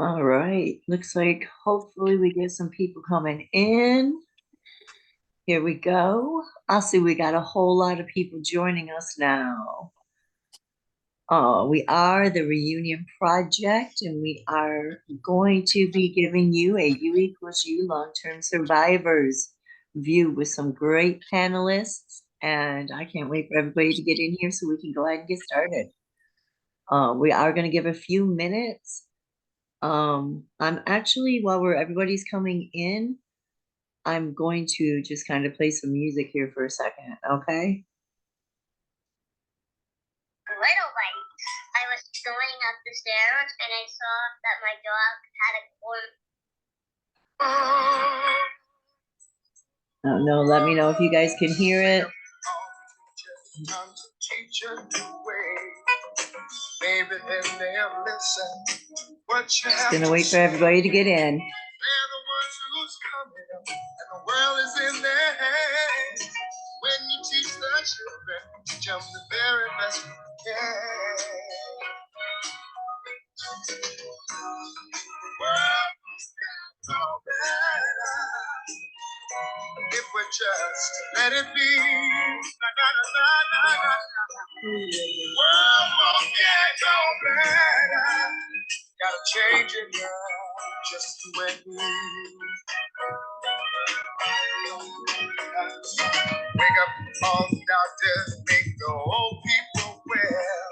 All right. Looks like hopefully we get some people coming in. Here we go. I see we got a whole lot of people joining us now. We are the Reunion Project, and we are going to be giving you a U equals U long-term survivors view with some great panelists. And I can't wait for everybody to get in here so we can go ahead and get started. We are going to give a few minutes. I'm actually, while everybody's coming in, I'm going to just kind of play some music here for a second, okay? Little light. I was going up the stairs and I saw that my dog had a corn. Oh, no, let me know if you guys can hear it. Maybe then they'll listen. Just gonna wait for everybody to get in. They're the ones who's coming up, and the world is in their hands. When you teach the children, teach them the very best you can. World's got so better if we just let it be. Na, na, na, na, na, na. World won't get no better. Gotta change it now, just the way it is. Wake up all the doctors, make the old people well.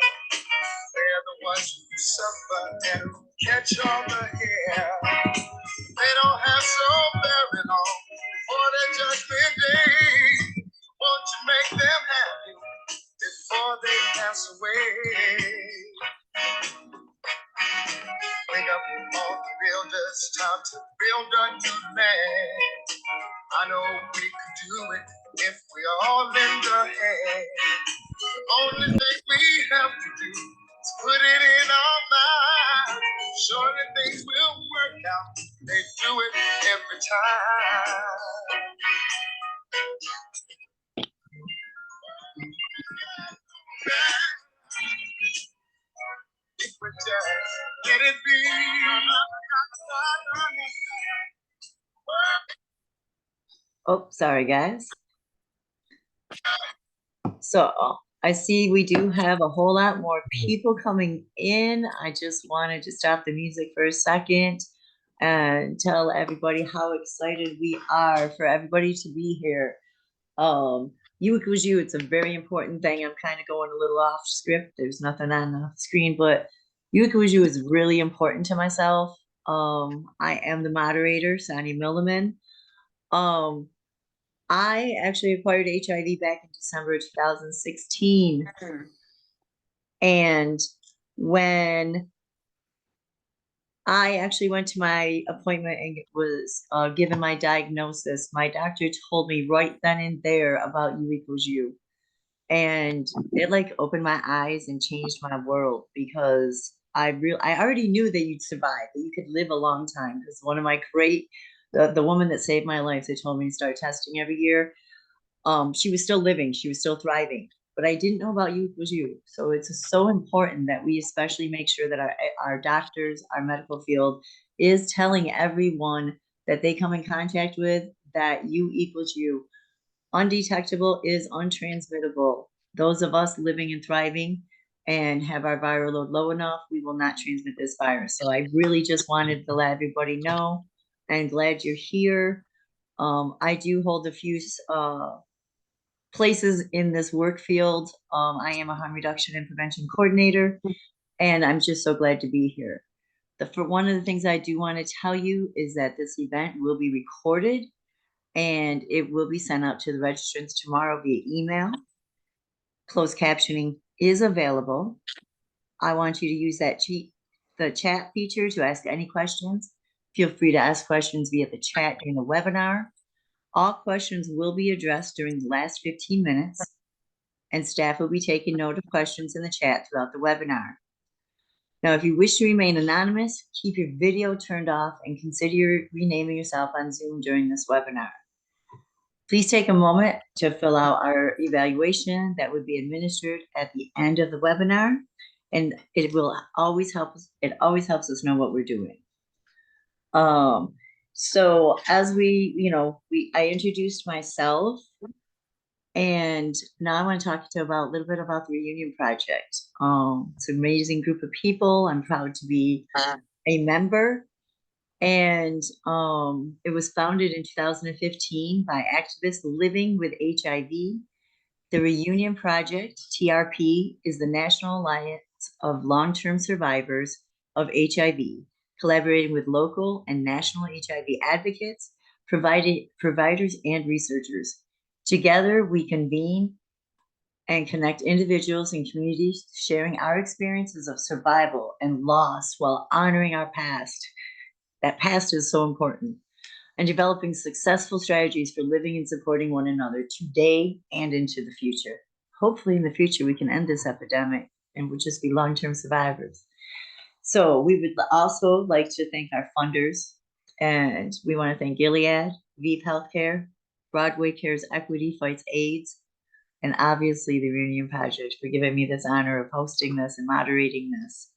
They're the ones who suffer and catch all the hair. They don't have so very long for their judgment day. Want to make them happy before they pass away. Wake up all the builders, time to build a new land. I know we could do it if we all lend a hand. The only thing we have to do is put it in our mind. Surely things will work out. They do it every time. If we just let it be. Oh, sorry, guys. So I see we do have a whole lot more people coming in. I just wanted to stop the music for a second and tell everybody how excited we are for everybody to be here. U equals U, it's a very important thing. I'm kind of going a little off script. There's nothing on the screen, but U equals U is really important to myself. I am the moderator, Sonia Milliman. I actually acquired HIV back in December 2016. And when I actually went to my appointment and was given my diagnosis, my doctor told me right then and there about U equals U. And it like opened my eyes and changed my world because I already knew that you'd survive, that you could live a long time. Because one of my the woman that saved my life, they told me to start testing every year. She was still living, she was still thriving, but I didn't know about U equals U. So it's so important that we especially make sure that our doctors, our medical field is telling everyone that they come in contact with that U equals U. Undetectable is untransmittable. Those of us living and thriving and have our viral load low enough, we will not transmit this virus. So I really just wanted to let everybody know. I'm glad you're here. I do hold a few places in this work field. I am a harm reduction and prevention coordinator, and I'm just so glad to be here. For one of the things I do want to tell you is that this event will be recorded and it will be sent out to the registrants tomorrow via email. Closed captioning is available. I want you to use the chat feature to ask any questions. Feel free to ask questions via the chat during the webinar. All questions will be addressed during the last 15 minutes, and staff will be taking note of questions in the chat throughout the webinar. Now, if you wish to remain anonymous, keep your video turned off and consider renaming yourself on Zoom during this webinar. Please take a moment to fill out our evaluation that would be administered at the end of the webinar, and it will always help us. It always helps us know what we're doing. So as I introduced myself, and now I want to talk to you about a little bit about the Reunion Project. It's an amazing group of people. I'm proud to be a member. And it was founded in 2015 by activists living with HIV. The Reunion Project, TRP, is the National Alliance of Long-term Survivors of HIV, collaborating with local and national HIV advocates, providers, and researchers. Together, we convene and connect individuals and communities, sharing our experiences of survival and loss while honoring our past. That past is so important. And developing successful strategies for living and supporting one another today and into the future. Hopefully, in the future, we can end this epidemic and we'll just be long term survivors. So, we would also like to thank our funders, and we want to thank Gilead, Vive Healthcare, Broadway Cares Equity Fights AIDS, and obviously the Reunion Project for giving me this honor of hosting this and moderating this.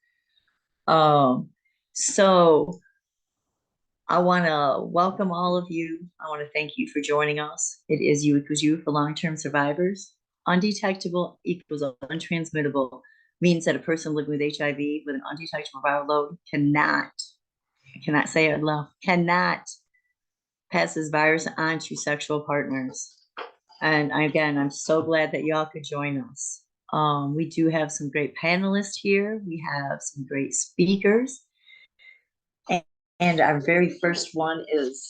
So I want to welcome all of you. I want to thank you for joining us. It is U equals U for long-term survivors. Undetectable equals untransmittable means that a person living with HIV with an undetectable viral load cannot, I cannot say it enough, cannot pass this virus on to sexual partners. And again, I'm so glad that y'all could join us. We do have some great panelists here. We have some great speakers. And our very first one is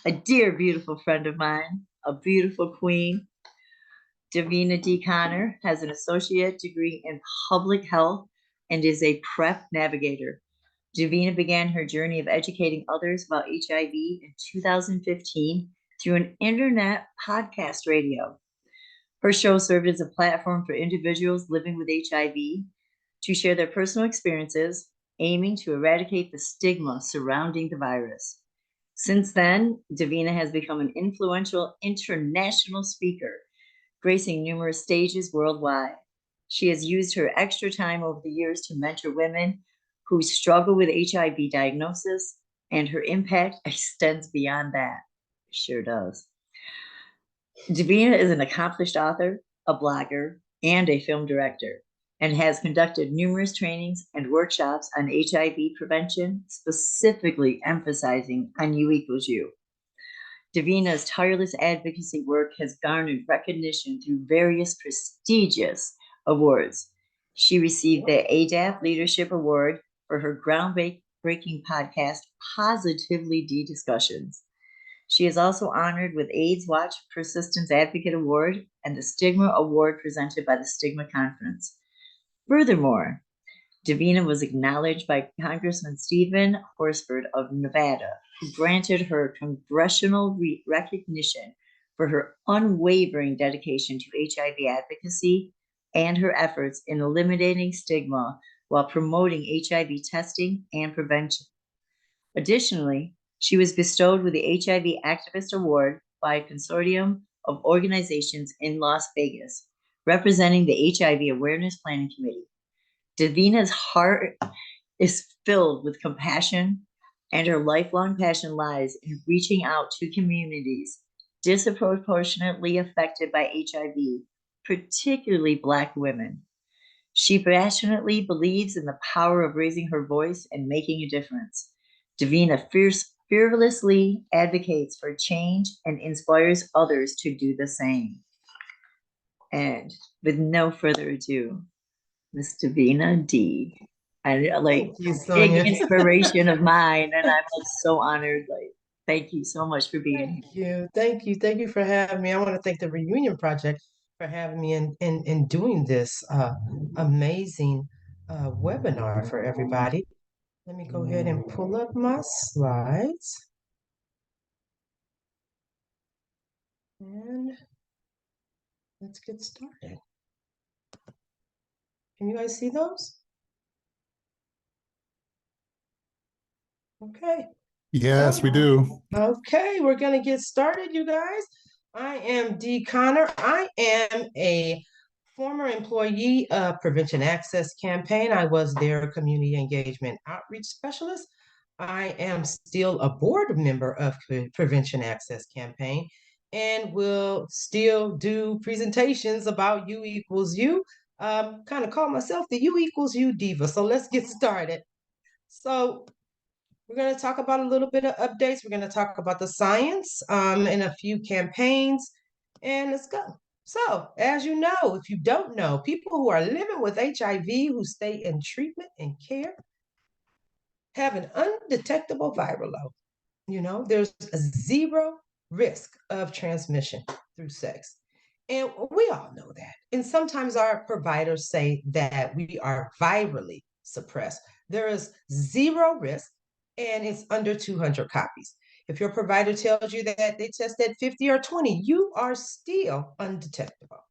a dear, beautiful friend of mine, a beautiful queen. Davina D. Connor has an associate degree in public health and is a PrEP navigator. Davina began her journey of educating others about HIV in 2015 through an internet podcast radio. Her show served as a platform for individuals living with HIV to share their personal experiences, aiming to eradicate the stigma surrounding the virus. Since then, Davina has become an influential international speaker, gracing numerous stages worldwide. She has used her extra time over the years to mentor women who struggle with HIV diagnosis, and her impact extends beyond that. It sure does. Davina is an accomplished author, a blogger, and a film director, and has conducted numerous trainings and workshops on HIV prevention, specifically emphasizing on U equals U. Davina's tireless advocacy work has garnered recognition through various prestigious awards. She received the ADAP Leadership Award for her groundbreaking podcast, Positively D Discussions. She is also honored with AIDS Watch Persistence Advocate Award and the Stigma Award presented by the Stigma Conference. Furthermore, Davina was acknowledged by Congressman Stephen Horsford of Nevada, who granted her congressional recognition for her unwavering dedication to HIV advocacy and her efforts in eliminating stigma while promoting HIV testing and prevention. Additionally, she was bestowed with the HIV Activist Award by a consortium of organizations in Las Vegas, representing the HIV Awareness Planning Committee. Davina's heart is filled with compassion, and her lifelong passion lies in reaching out to communities disproportionately affected by HIV, particularly Black women. She passionately believes in the power of raising her voice and making a difference. Davina fearlessly advocates for change and inspires others to do the same. And with no further ado, Miss Davina D. And like Thank you, big Sonia. inspiration of mine, and I'm like so honored. Like, thank you so much for being here. Thank you for having me. I want to thank the Reunion Project for having me and doing this amazing webinar for everybody. Let me go ahead and pull up my slides. And let's get started. Can you guys see those? Okay. Yes, we do. Okay, we're going to get started, you guys. I am Dee Connor. I am a former employee of Prevention Access Campaign. I was their community engagement outreach specialist. I am still a board member of Prevention Access Campaign and will still do presentations about U equals U. Kind of call myself the U equals U diva. So let's get started. So we're going to talk about a little bit of updates. We're going to talk about the science and a few campaigns, and let's go. So, as you know, if you don't know, people who are living with HIV who stay in treatment and care have an undetectable viral load. You know, there's a zero risk of transmission through sex. And we all know that. And sometimes our providers say that we are virally suppressed. There is zero risk and it's under 200 copies. If your provider tells you that they tested 50 or 20, you are still undetectable.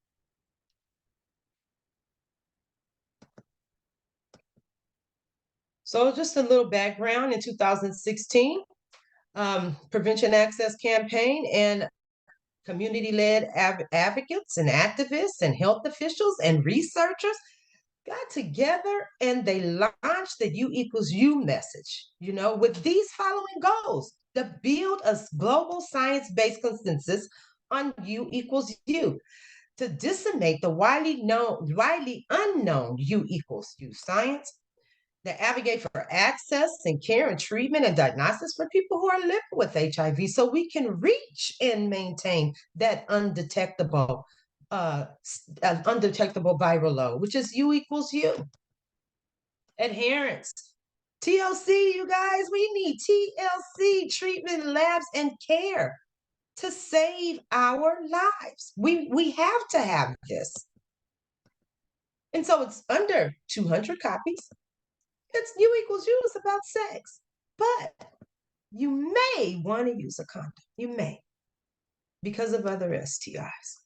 So just a little background, in 2016, Prevention Access Campaign and community-led advocates and activists and health officials and researchers got together and they launched the U equals U message, you know, with these following goals: to build a global science-based consensus on U equals U, to disseminate the widely unknown U equals U science, that advocate for access and care and treatment and diagnosis for people who are living with HIV so we can reach and maintain that undetectable viral load, which is U equals U. Adherence. TLC, you guys, we need TLC, treatment, labs, and care to save our lives. We have to have this. And so it's under 200 copies. It's U equals U is about sex, but you may want to use a condom. You may, because of other STIs.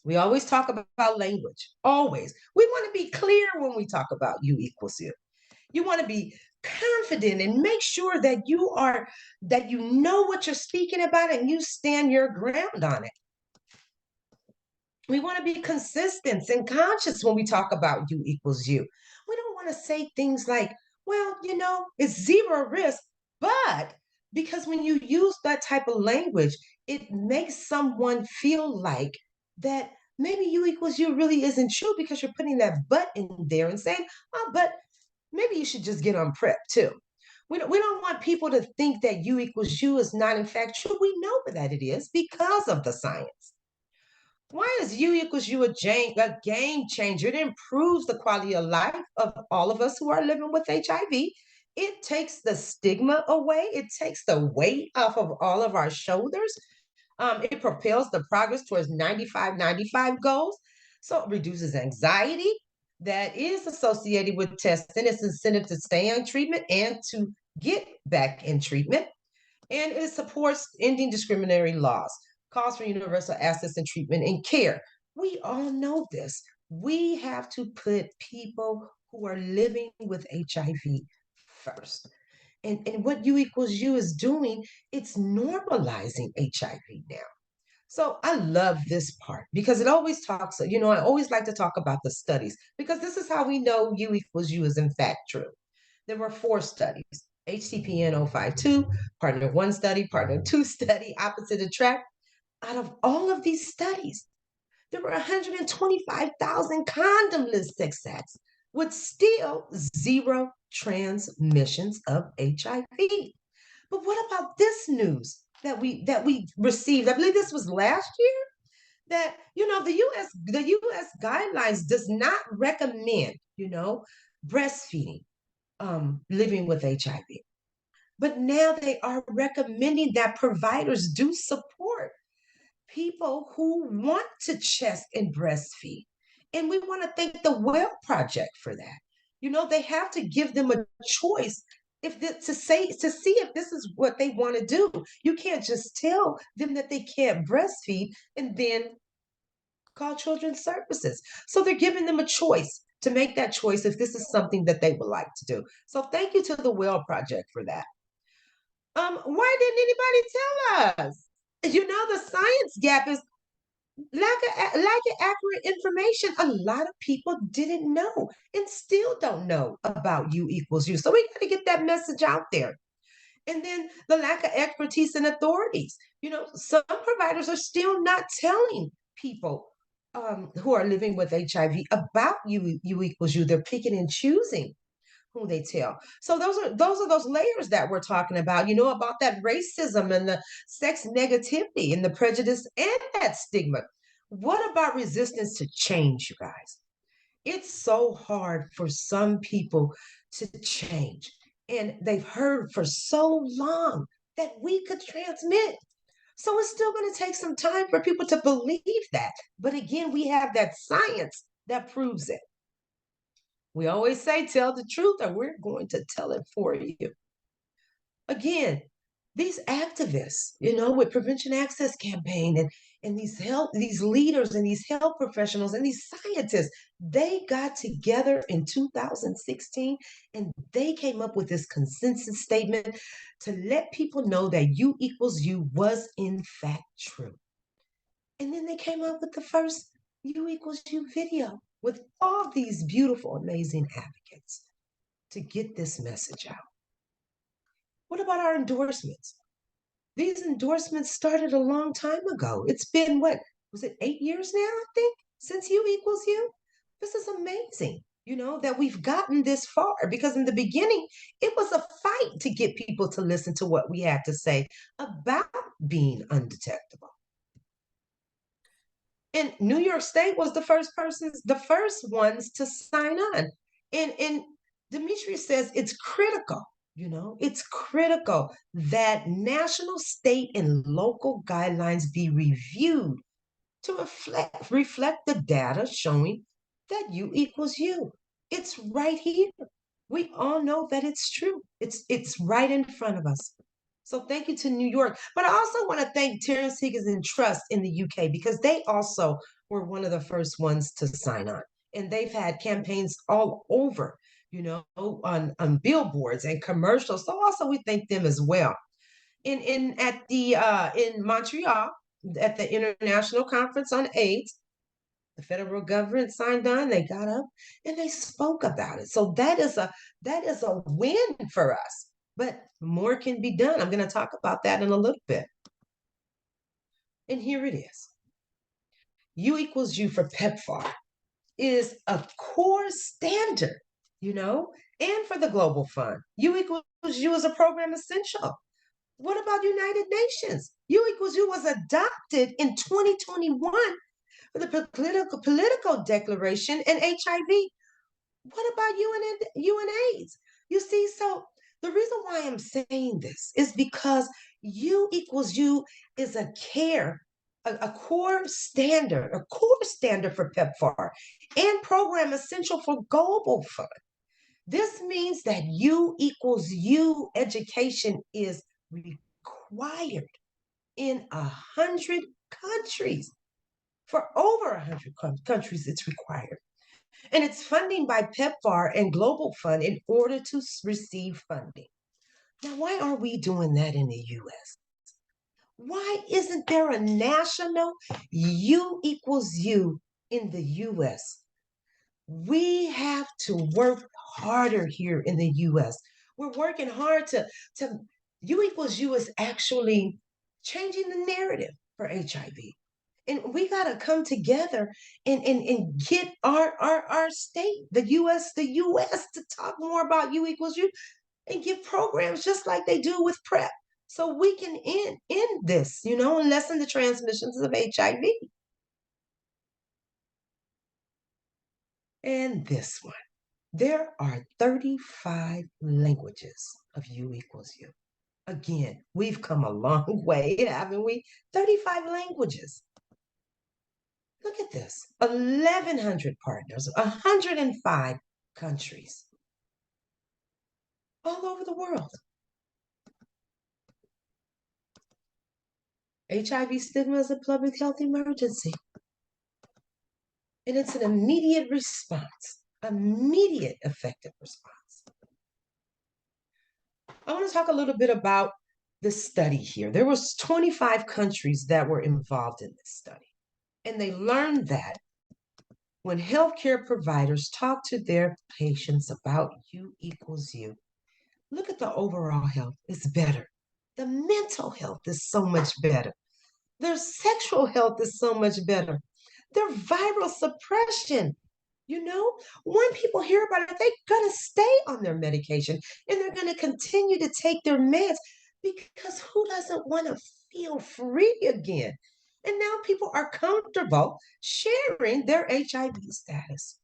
We always talk about language, always. We want to be clear when we talk about U equals U. You want to be confident and make sure that you know what you're speaking about and you stand your ground on it. We want to be consistent and conscious when we talk about U equals U. We don't want to say things like, well, you know, it's zero risk, but because when you use that type of language, it makes someone feel like that maybe U equals U really isn't true because you're putting that but in there and saying, oh, but maybe you should just get on PrEP too. We don't want people to think that U equals U is not in fact true. We know that it is because of the science. Why is U equals U a game changer? It improves the quality of life of all of us who are living with HIV. It takes the stigma away. It takes the weight off of all of our shoulders. It propels the progress towards 95-95 goals. So it reduces anxiety that is associated with testing. It's incentive to stay on treatment and to get back in treatment. And it supports ending discriminatory laws, calls for universal access and treatment and care. We all know this. We have to put people who are living with HIV first. And what U equals U is doing, it's normalizing HIV now. So I love this part because it always talks, you know, I always like to talk about the studies because this is how we know U equals U is in fact true. There were 4 studies: HTPN 052, partner 1 study, partner 2 study, opposite attract. Out of all of these studies, there were 125,000 condomless sex acts with still zero transmissions of HIV. But what about this news that we received? I believe this was last year. That, you know, the US guidelines does not recommend, you know, breastfeeding living with HIV. But now they are recommending that providers do support people who want to chest and breastfeed. And we want to thank the Well Project for that. You know, they have to give them a choice to see if this is what they want to do. You can't just tell them that they can't breastfeed and then call children's services. So they're giving them a choice to make that choice if this is something that they would like to do. So thank you to the Well Project for that. Why didn't anybody tell us? You know, the science gap is lack of accurate information. A lot of people didn't know and still don't know about U equals U. So we got to get that message out there. And then the lack of expertise and authorities. Some providers are still not telling people who are living with HIV about U equals U. They're picking and choosing who they tell. So those layers that we're talking about, about that racism and the sex negativity and the prejudice and that stigma. What about resistance to change, you guys? It's so hard for some people to change. And they've heard for so long that we could transmit. So it's still going to take some time for people to believe that. But again, we have that science that proves it. We always say, tell the truth, and we're going to tell it for you. Again, these activists, with Prevention Access Campaign and these leaders and these health professionals and these scientists, they got together in 2016 and they came up with this consensus statement to let people know that U equals U was in fact true. And then they came up with the first U equals U video with all these beautiful, amazing advocates to get this message out. What about our endorsements? These endorsements started a long time ago. It's been what, was it 8 years now, I think, since U equals U? This is amazing, that we've gotten this far because in the beginning, it was a fight to get people to listen to what we had to say about being undetectable. And New York State was the first ones to sign on. And Demetrius says it's critical, it's critical that national, state, and local guidelines be reviewed to reflect the data showing that U equals U. It's right here. We all know that it's true. It's right in front of us. So thank you to New York. But I also want to thank Terrence Higgins and Trust in the UK because they also were one of the first ones to sign on. And they've had campaigns all over, on billboards and commercials. So also we thank them as well. In Montreal, at the International Conference on AIDS, the federal government signed on, they got up and they spoke about it. So that is a win for us. But more can be done. I'm going to talk about that in a little bit. And here it is. U equals U for PEPFAR is a core standard, and for the Global Fund. U equals U is a program essential. What about United Nations? U equals U was adopted in 2021 for the political declaration and HIV. What about UNAIDS? You see, so the reason why I'm saying this is because U equals U is a core standard for PEPFAR and program essential for Global Fund. This means that U equals U education is required in 100 countries. For over 100 countries, it's required. And it's funding by PEPFAR and Global Fund in order to receive funding. Now, why are we doing that in the U.S.? Why isn't there a national U equals U in the U.S.? We have to work harder here in the U.S. We're working hard to U equals U is actually changing the narrative for HIV. And we got to come together and get our state, the U.S. to talk more about U equals U and give programs just like they do with PrEP. So we can end this, and lessen the transmissions of HIV. And this one. There are 35 languages of U equals U. Again, we've come a long way, haven't we? 35 languages. Look at this, 1,100 partners, 105 countries all over the world. HIV stigma is a public health emergency. And it's an immediate response, immediate effective response. I want to talk a little bit about the study here. There was 25 countries that were involved in this study. And they learned that when healthcare providers talk to their patients about U equals U, look at the overall health, it's better. The mental health is so much better. Their sexual health is so much better. Their viral suppression, when people hear about it, they're going to stay on their medication and they're going to continue to take their meds because who doesn't want to feel free again? And now people are comfortable sharing their HIV status.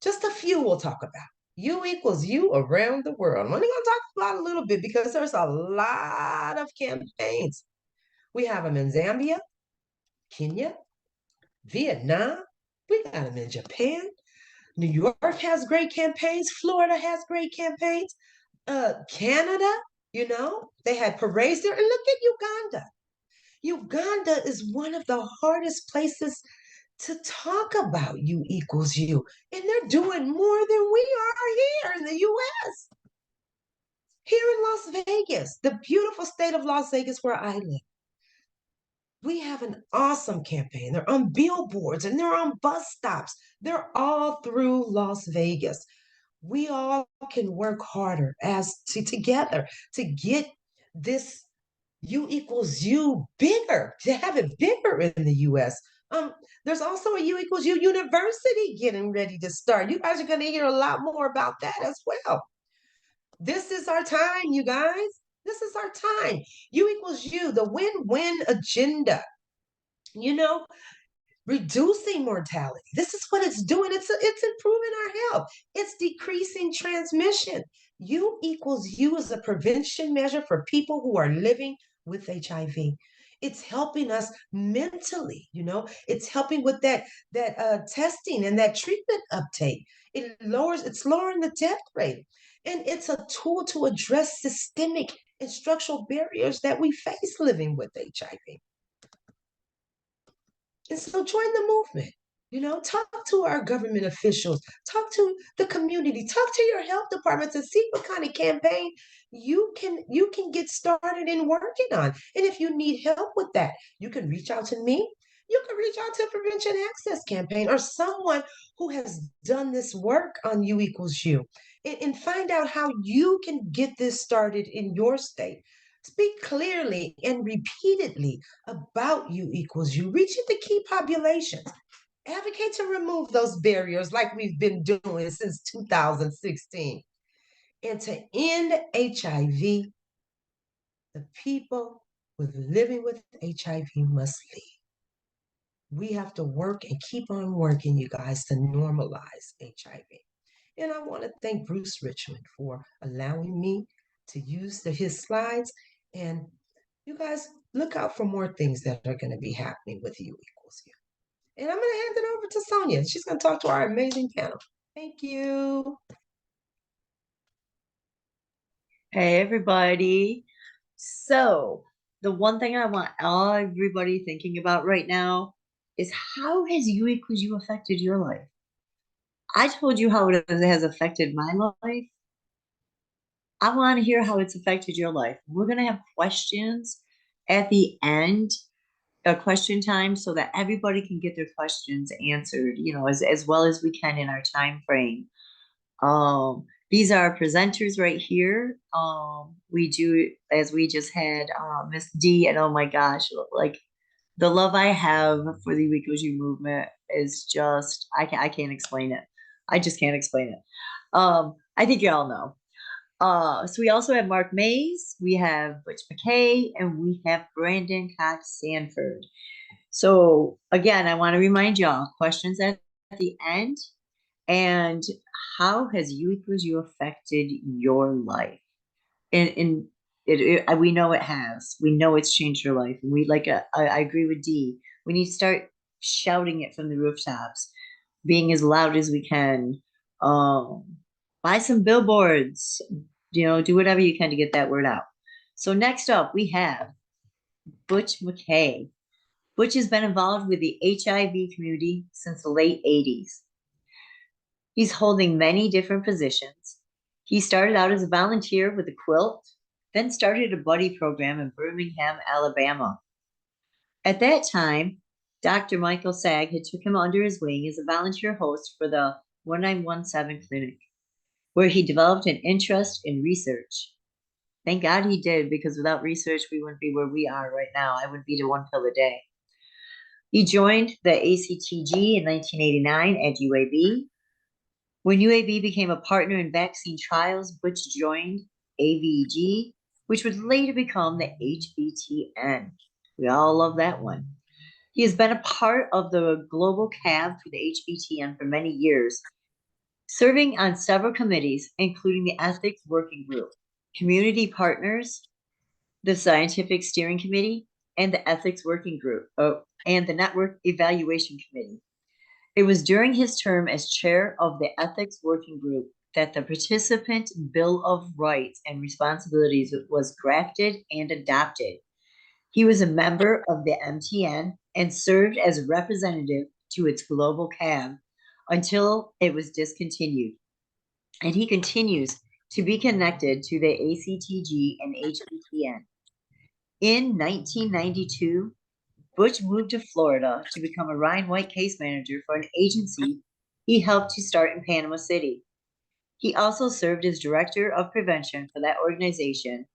Just a few we'll talk about. U equals U around the world. I'm only going to talk about a little bit because there's a lot of campaigns. We have them in Zambia, Kenya, Vietnam. We got them in Japan. New York has great campaigns. Florida has great campaigns. Canada, they had parades there. And look at Uganda. Uganda is one of the hardest places to talk about U equals U. And they're doing more than we are here in the US. Here in Las Vegas, the beautiful state of Las Vegas where I live, we have an awesome campaign. They're on billboards and they're on bus stops. They're all through Las Vegas. We all can work harder together to get this U equals U bigger, to have it bigger in the US. There's also a U equals U university getting ready to start. You guys are going to hear a lot more about that as well. This is our time, you guys. This is our time. U equals U, the win-win agenda. Reducing mortality. This is what it's doing. It's improving our health. It's decreasing transmission. U equals U is a prevention measure for people who are living with HIV. It's helping us mentally, it's helping with that testing and that treatment uptake. It's lowering the death rate. And it's a tool to address systemic and structural barriers that we face living with HIV. And so join the movement. Talk to our government officials, talk to the community, talk to your health departments and see what kind of campaign you can get started in working on. And if you need help with that, you can reach out to me. You can reach out to Prevention Access Campaign or someone who has done this work on U equals U and find out how you can get this started in your state. Speak clearly and repeatedly about U equals U, reaching the key populations. Advocate to remove those barriers like we've been doing since 2016. And to end HIV, the people living with HIV must leave. We have to work and keep on working, you guys, to normalize HIV. And I want to thank Bruce Richmond for allowing me to use his slides. And you guys, look out for more things that are going to be happening with U equals U. And I'm going to hand it over to Sonia. She's going to talk to our amazing panel. Thank you. Hey, everybody. So the one thing I want everybody thinking about right now is how has U equals U affected your life? I told you how it has affected my life. I want to hear how it's affected your life. We're going to have questions at the end, a question time, so that everybody can get their questions answered, as well as we can in our time frame. These are our presenters right here. We do, as we just had, Miss D, and oh my gosh, like the love I have for the U equals U movement is just, I can't explain it. I just can't explain it. I think you all know. So we also have Mark Mays, we have Butch McKay, and we have Brandon Cox Sanford. So again, I want to remind y'all, questions at the end. And how has U equals U affected your life? And we know it has. We know it's changed your life. And I agree with Dee. We need to start shouting it from the rooftops, being as loud as we can. Buy some billboards, do whatever you can to get that word out. So next up, we have Butch McKay. Butch has been involved with the HIV community since the late 80s. He's holding many different positions. He started out as a volunteer with a quilt, then started a buddy program in Birmingham, Alabama. At that time, Dr. Michael Sag had took him under his wing as a volunteer host for the 1917 clinic, where he developed an interest in research. Thank God he did, because without research, we wouldn't be where we are right now. I wouldn't be to one pill a day. He joined the ACTG in 1989 at UAB. When UAB became a partner in vaccine trials, Butch joined AVG, which would later become the HBTN. We all love that one. He has been a part of the global CAB for the HBTN for many years, serving on several committees, including the Ethics Working Group, Community Partners, the Scientific Steering Committee, and the Ethics Working Group, and the Network Evaluation Committee. It was during his term as chair of the Ethics Working Group that the Participant Bill of Rights and Responsibilities was drafted and adopted. He was a member of the MTN and served as a representative to its global CAB until it was discontinued. And he continues to be connected to the ACTG and HBTN. In 1992, Butch moved to Florida to become a Ryan White case manager for an agency he helped to start in Panama City. He also served as director of prevention for that organization.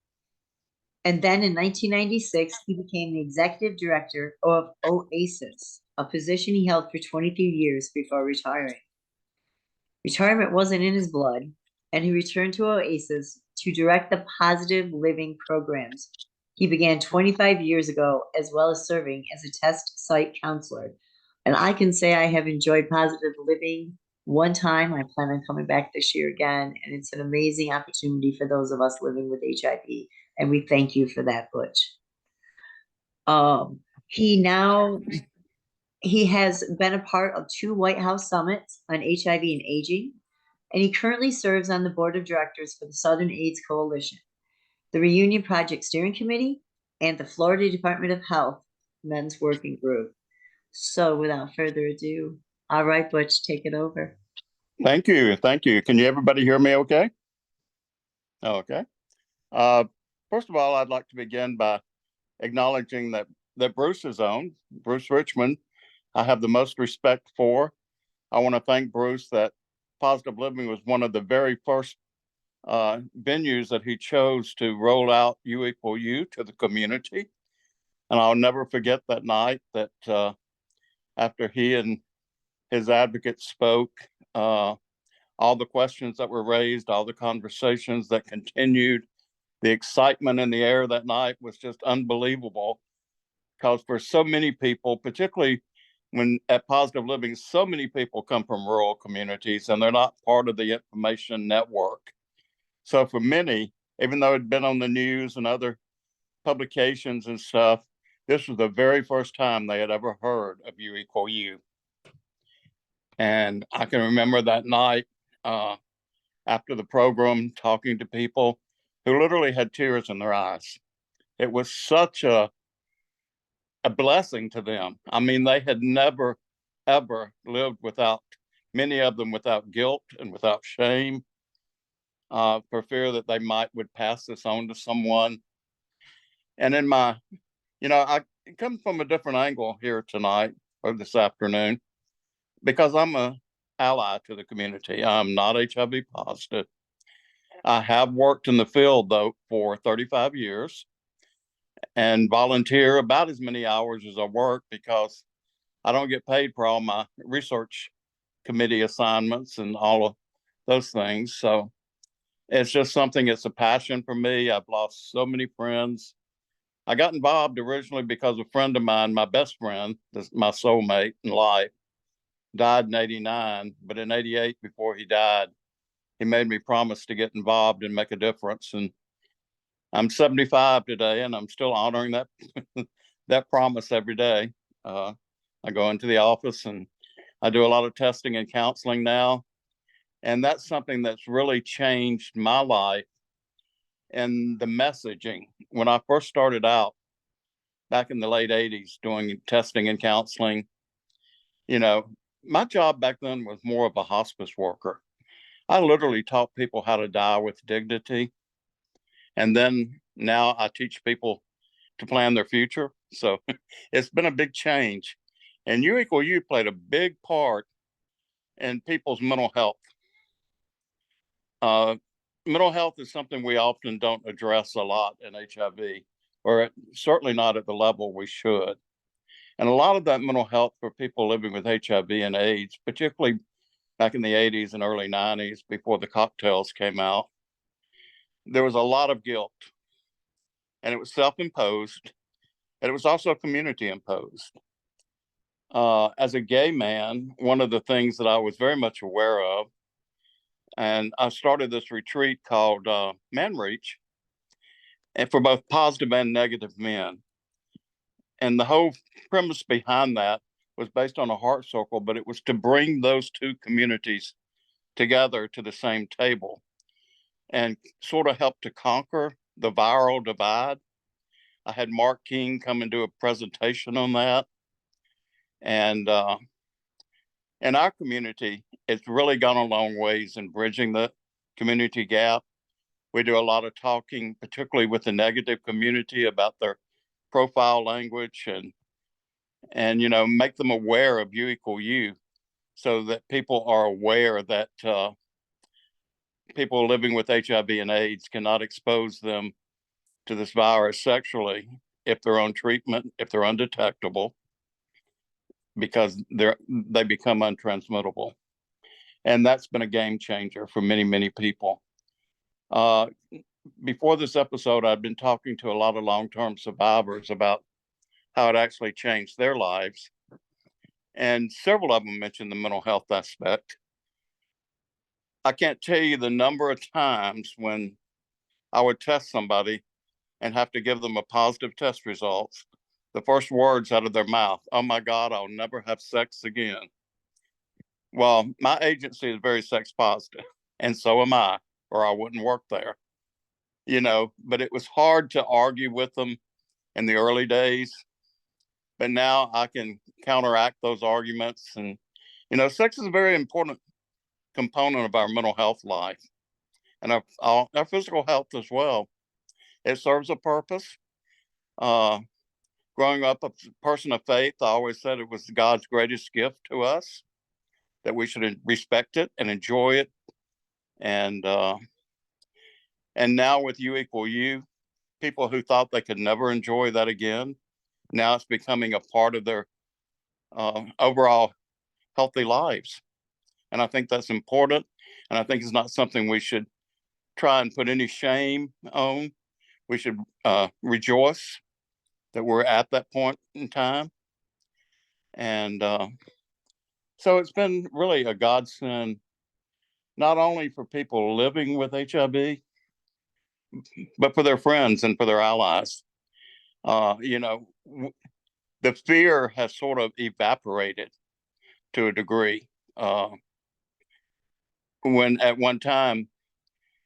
And then in 1996, he became the executive director of OASIS, a position he held for 23 years before retiring. Retirement wasn't in his blood, and he returned to OASIS to direct the positive living programs he began 25 years ago, as well as serving as a test site counselor. And I can say I have enjoyed positive living one time. I plan on coming back this year again, and it's an amazing opportunity for those of us living with HIV. And we thank you for that, Butch. He has been a part of 2 White House summits on HIV and aging, and he currently serves on the board of directors for the Southern AIDS Coalition, the Reunion Project Steering Committee, and the Florida Department of Health Men's Working Group. So without further ado, all right, Butch, take it over. Thank you. Thank you. Can everybody hear me okay? Okay. First of all, I'd like to begin by acknowledging that Bruce is on. Bruce Richmond, I have the most respect for. I want to thank Bruce that Positive Living was one of the very first venues that he chose to roll out U=U to the community. And I'll never forget that night that after he and his advocates spoke, all the questions that were raised, all the conversations that continued, the excitement in the air that night was just unbelievable. Because for so many people, particularly when at Positive Living, so many people come from rural communities and they're not part of the information network. So for many, even though it'd been on the news and other publications and stuff, this was the very first time they had ever heard of U=U. And I can remember that night after the program, talking to people who literally had tears in their eyes. It was such a blessing to them. I mean, they had never, ever lived without, many of them without guilt and without shame, for fear that they would pass this on to someone. And in my, I come from a different angle here tonight or this afternoon, because I'm an ally to the community. I'm not HIV positive. I have worked in the field though for 35 years and volunteer about as many hours as I work, because I don't get paid for all my research committee assignments and all of those things. So it's just something, it's a passion for me. I've lost so many friends. I got involved originally because a friend of mine, my best friend, my soulmate in life, died in 89, but in 88, before he died, he made me promise to get involved and make a difference. And I'm 75 today, and I'm still honoring that that promise every day. I go into the office and I do a lot of testing and counseling now. And that's something that's really changed my life and the messaging. When I first started out back in the late 80s doing testing and counseling, my job back then was more of a hospice worker. I literally taught people how to die with dignity. And then now I teach people to plan their future. So it's been a big change. And U equal U played a big part in people's mental health. Mental health is something we often don't address a lot in HIV, or certainly not at the level we should. And a lot of that mental health for people living with HIV and AIDS, particularly back in the 80s and early 90s before the cocktails came out, there was a lot of guilt. And it was self-imposed, and it was also community imposed. As a gay man, one of the things that I was very much aware of, and I started this retreat called Man Reach, and for both positive and negative men. And the whole premise behind that was based on a heart circle, but it was to bring those two communities together to the same table and sort of help to conquer the viral divide. I had Mark King come and do a presentation on that. And in our community, it's really gone a long ways in bridging the community gap. We do a lot of talking, particularly with the negative community, about their profile language and you know, make them aware of U equal U, so that people are aware that people living with HIV and AIDS cannot expose them to this virus sexually if they're on treatment, if they're undetectable, because they become untransmittable. And that's been a game changer for many, many people. Before this episode, I've been talking to a lot of long-term survivors about how it actually changed their lives. And several of them mentioned the mental health aspect. I can't tell you the number of times when I would test somebody and have to give them a positive test results. The first words out of their mouth, "Oh my God, I'll never have sex again." Well, my agency is very sex positive, and so am I, or I wouldn't work there. You know, but it was hard to argue with them in the early days. But now I can counteract those arguments. And, you know, sex is a very important component of our mental health life and our physical health as well. It serves a purpose. Growing up a person of faith, I always said it was God's greatest gift to us, that we should respect it and enjoy it. And now with U equal U, people who thought they could never enjoy that again, now it's becoming a part of their overall healthy lives. And I think that's important. And I think it's not something we should try and put any shame on. We should rejoice that we're at that point in time. And so it's been really a godsend, not only for people living with HIV, but for their friends and for their allies. You know, the fear has sort of evaporated to a degree. When at one time,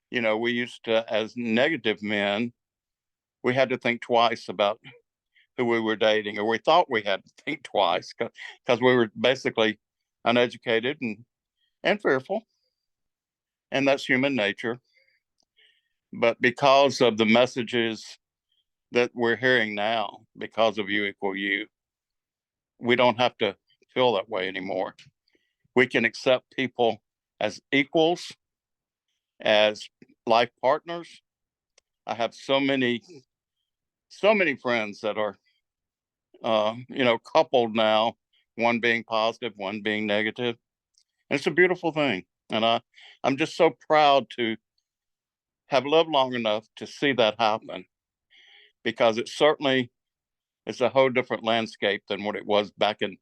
you know, we used to, as negative men, we had to think twice about who we were dating, or we thought we had to think twice because we were basically uneducated and fearful. And that's human nature. But because of the messages that we're hearing now, because of U equal U, we don't have to feel that way anymore. We can accept people as equals, as life partners. I have so many friends that are, you know, coupled now, one being positive, one being negative. And it's a beautiful thing. And I'm just so proud to have lived long enough to see that happen, because it certainly is a whole different landscape than what it was back in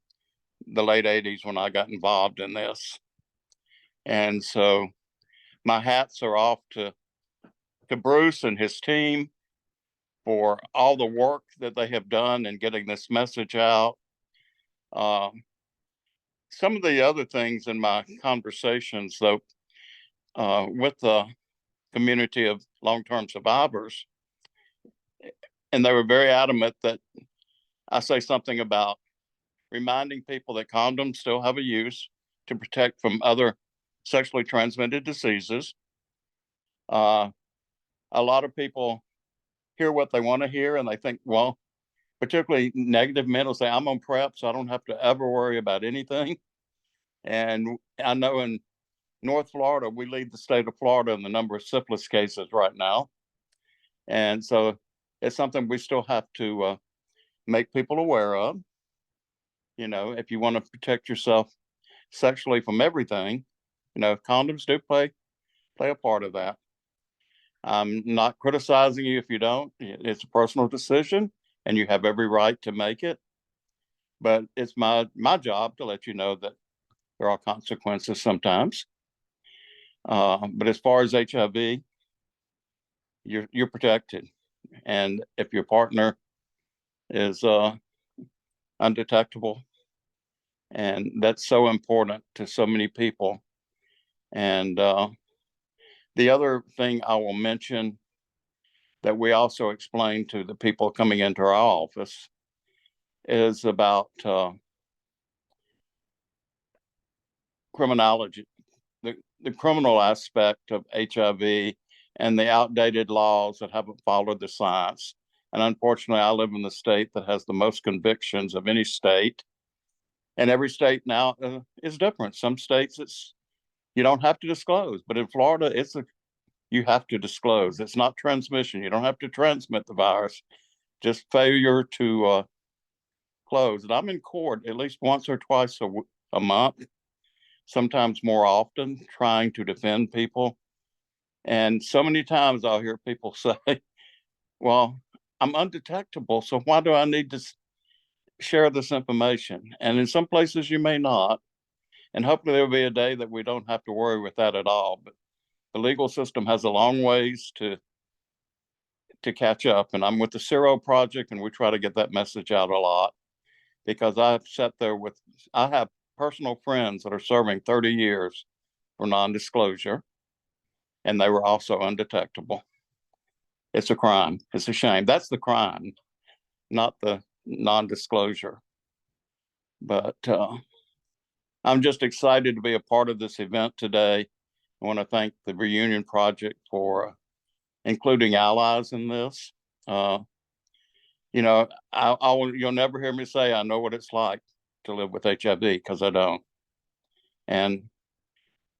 the late 80s when I got involved in this. And so my hats are off to Bruce and his team for all the work that they have done in getting this message out. Some of the other things in my conversations, though, with the community of long-term survivors, and they were very adamant that I say something about reminding people that condoms still have a use to protect from other sexually transmitted diseases. A lot of people hear what they want to hear, and they think, well, particularly negative men will say, I'm on PrEP, so I don't have to ever worry about anything. And I know in North Florida, we lead the state of Florida in the number of syphilis cases right now. And so it's something we still have to make people aware of. You know, if you want to protect yourself sexually from everything, you know, condoms do play a part of that. I'm not criticizing you if you don't. It's a personal decision and you have every right to make it. But it's my job to let you know that there are consequences sometimes. But as far as HIV, you're protected. And if your partner is undetectable, and that's so important to so many people. And the other thing I will mention that we also explain to the people coming into our office is about criminology, the criminal aspect of HIV and the outdated laws that haven't followed the science. And unfortunately, I live in the state that has the most convictions of any state. And every state now is different. Some states you don't have to disclose, but in Florida, you have to disclose. It's not transmission. You don't have to transmit the virus, just failure to close. And I'm in court at least once or twice a month, sometimes more often, trying to defend people. And so many times I'll hear people say, well, I'm undetectable, so why do I need to share this information? And in some places you may not. And hopefully there'll be a day that we don't have to worry with that at all. But the legal system has a long ways to catch up. And I'm with the Zero Project, and we try to get that message out a lot, because I have personal friends that are serving 30 years for non-disclosure, and they were also undetectable. It's a crime. It's a shame. That's the crime, not the non-disclosure. But I'm just excited to be a part of this event today. I want to thank the Reunion Project for including allies in this. You know, you'll never hear me say I know what it's like to live with HIV, because I don't.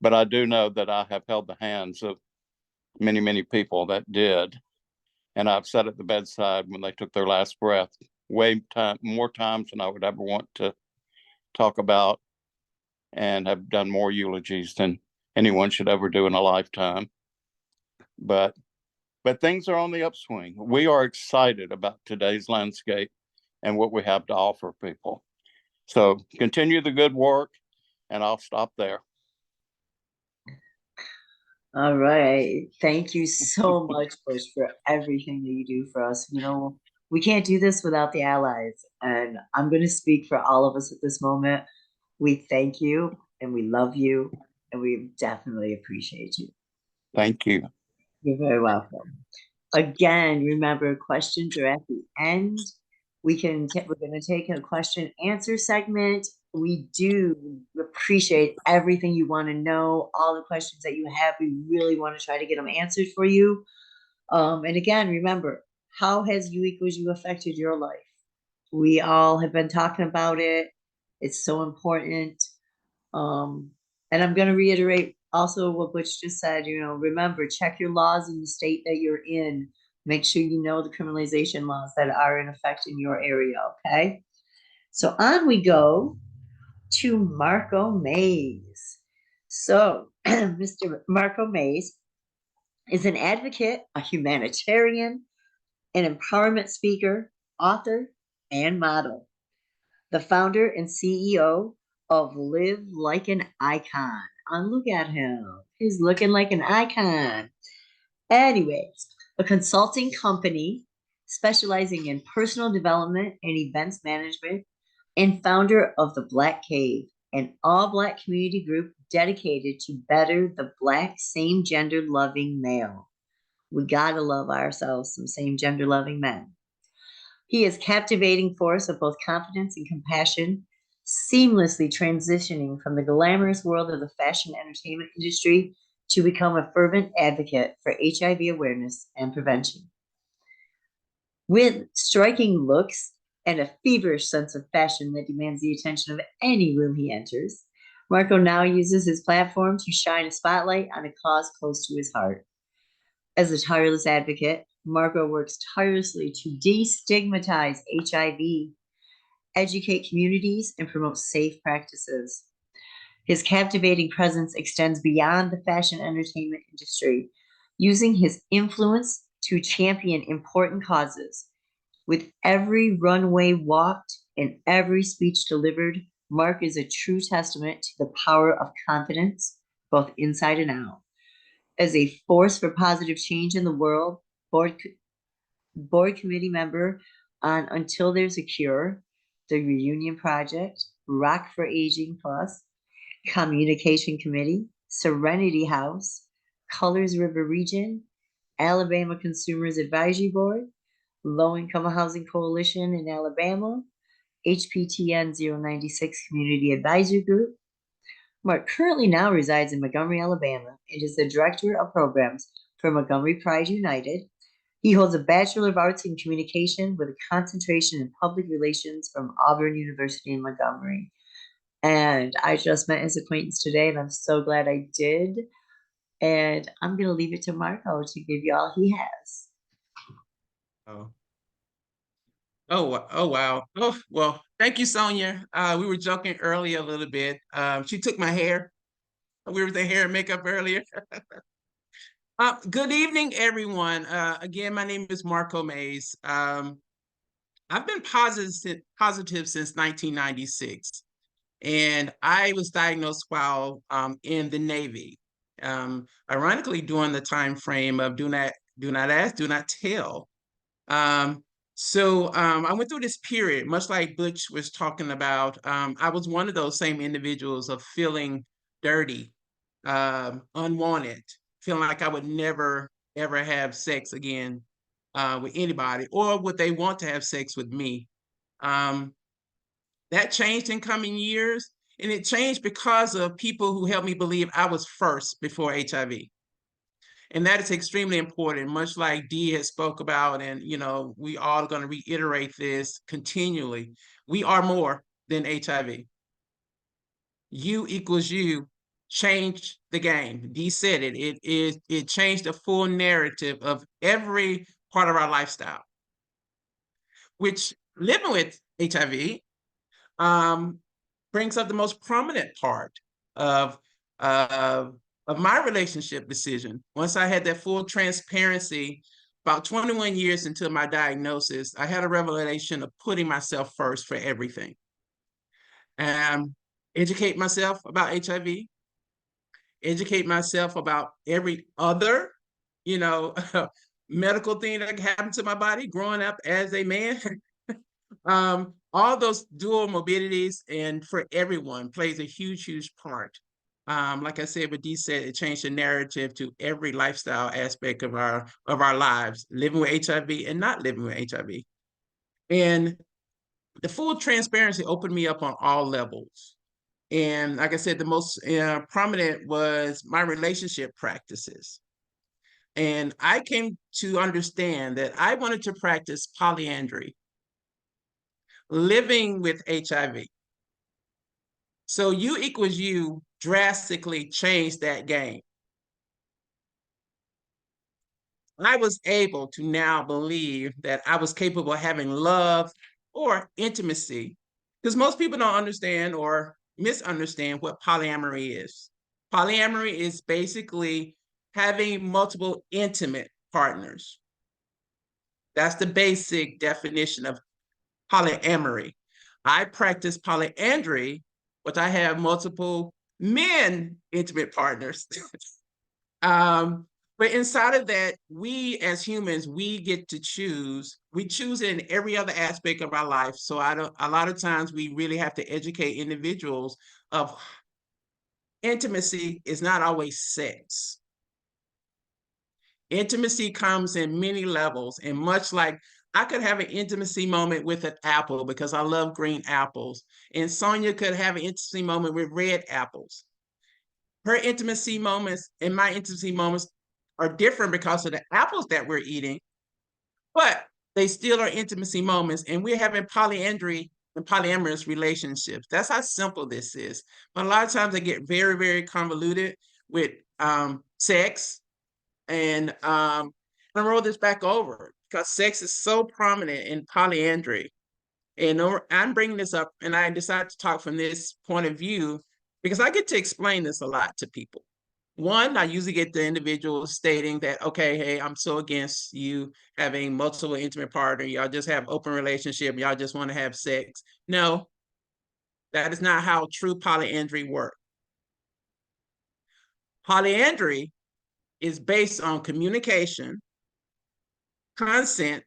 But I do know that I have held the hands of many, many people that did. And I've sat at the bedside when they took their last breath more times than I would ever want to talk about, and have done more eulogies than anyone should ever do in a lifetime. But things are on the upswing. We are excited about today's landscape and what we have to offer people. So continue the good work, and I'll stop there. All right. Thank you so much, Bush, for everything that you do for us. You know, we can't do this without the allies. And I'm going to speak for all of us at this moment. We thank you, and we love you, and we definitely appreciate you. Thank you. You're very welcome. Again, remember, questions are at the end. We're going to take a question answer segment. We do appreciate everything you want to know, all the questions that you have. We really want to try to get them answered for you. And again, remember, how has U equals U affected your life? We all have been talking about it. It's so important. And I'm going to reiterate also what Butch just said. You know, remember, check your laws in the state that you're in. Make sure you know the criminalization laws that are in effect in your area, okay? So on we go to Marco Mays. So Mr. Marco Mays is an advocate, a humanitarian, an empowerment speaker, author, and model. The founder and CEO of Live Like an Icon. And look at him. He's looking like an icon. Anyways, a consulting company specializing in personal development and events management, and founder of the Black Cave, an all-Black community group dedicated to better the Black same-gender loving male. We gotta love ourselves some same-gender loving men. He is a captivating force of both confidence and compassion, seamlessly transitioning from the glamorous world of the fashion entertainment industry to become a fervent advocate for HIV awareness and prevention. With striking looks and a feverish sense of fashion that demands the attention of any room he enters, Marco now uses his platform to shine a spotlight on a cause close to his heart. As a tireless advocate, Marco works tirelessly to destigmatize HIV, educate communities, and promote safe practices. His captivating presence extends beyond the fashion entertainment industry, using his influence to champion important causes. With every runway walked and every speech delivered, Mark is a true testament to the power of confidence, both inside and out. As a force for positive change in the world, board committee member on Until There's a Cure, the Reunion Project, Rock for Aging Plus, Communication Committee, Serenity House, Colors River Region, Alabama Consumers Advisory Board, Low Income Housing Coalition in Alabama, HPTN 096 Community Advisory Group. Mark currently now resides in Montgomery, Alabama, and is the Director of Programs for Montgomery Pride United. He holds a Bachelor of Arts in Communication with a concentration in Public Relations from Auburn University in Montgomery. And I just met his acquaintance today, and I'm so glad I did. And I'm going to leave it to Marco to give you all he has. Oh. Oh, wow. Oh, well, thank you, Sonia. We were joking earlier a little bit. She took my hair. We were the hair and makeup earlier. Good evening, everyone. Again, my name is Marco Mays. I've been positive since 1996, and I was diagnosed while in the Navy. Ironically, during the time frame of do not ask, do not tell. I went through this period, much like Butch was talking about. I was one of those same individuals of feeling dirty, unwanted, feeling like I would never, ever have sex again with anybody, or would they want to have sex with me. That changed in coming years, and it changed because of people who helped me believe I was first before HIV. And that is extremely important, much like Dee has spoke about, and we all are going to reiterate this continually. We are more than HIV. You equals you changed the game. Dee said it. It changed the full narrative of every part of our lifestyle, which living with HIV brings up the most prominent part of my relationship decision. Once I had that full transparency, about 21 years into my diagnosis, I had a revelation of putting myself first for everything. Educate myself about HIV, educate myself about every other, medical thing that happened to my body growing up as a man. All those dual mobilities, and for everyone, plays a huge, huge part. Like I said, what Dee said, it changed the narrative to every lifestyle aspect of our lives, living with HIV and not living with HIV. And the full transparency opened me up on all levels. And like I said, the most prominent was my relationship practices. And I came to understand that I wanted to practice polyandry, living with HIV. So you equals you drastically changed that game. I was able to now believe that I was capable of having love or intimacy, because most people don't understand or misunderstand what polyamory is. Polyamory is basically having multiple intimate partners. That's the basic definition of polyamory. I practice polyandry, but I have multiple men intimate partners. But inside of that, we as humans, we get to choose. We choose in every other aspect of our life. So a lot of times we really have to educate individuals of intimacy is not always sex. Intimacy comes in many levels, and much like I could have an intimacy moment with an apple because I love green apples, and Sonia could have an intimacy moment with red apples. Her intimacy moments and my intimacy moments are different because of the apples that we're eating, but they still are intimacy moments, and we're having polyandry and polyamorous relationships. That's how simple this is. But a lot of times they get very, very convoluted with sex. And I roll this back over because sex is so prominent in polyandry. And I'm bringing this up, and I decided to talk from this point of view because I get to explain this a lot to people. One, I usually get the individual stating that, okay, hey, I'm so against you having multiple intimate partner. Y'all just have open relationship. Y'all just want to have sex. No, that is not how true polyandry works. Polyandry is based on communication, consent,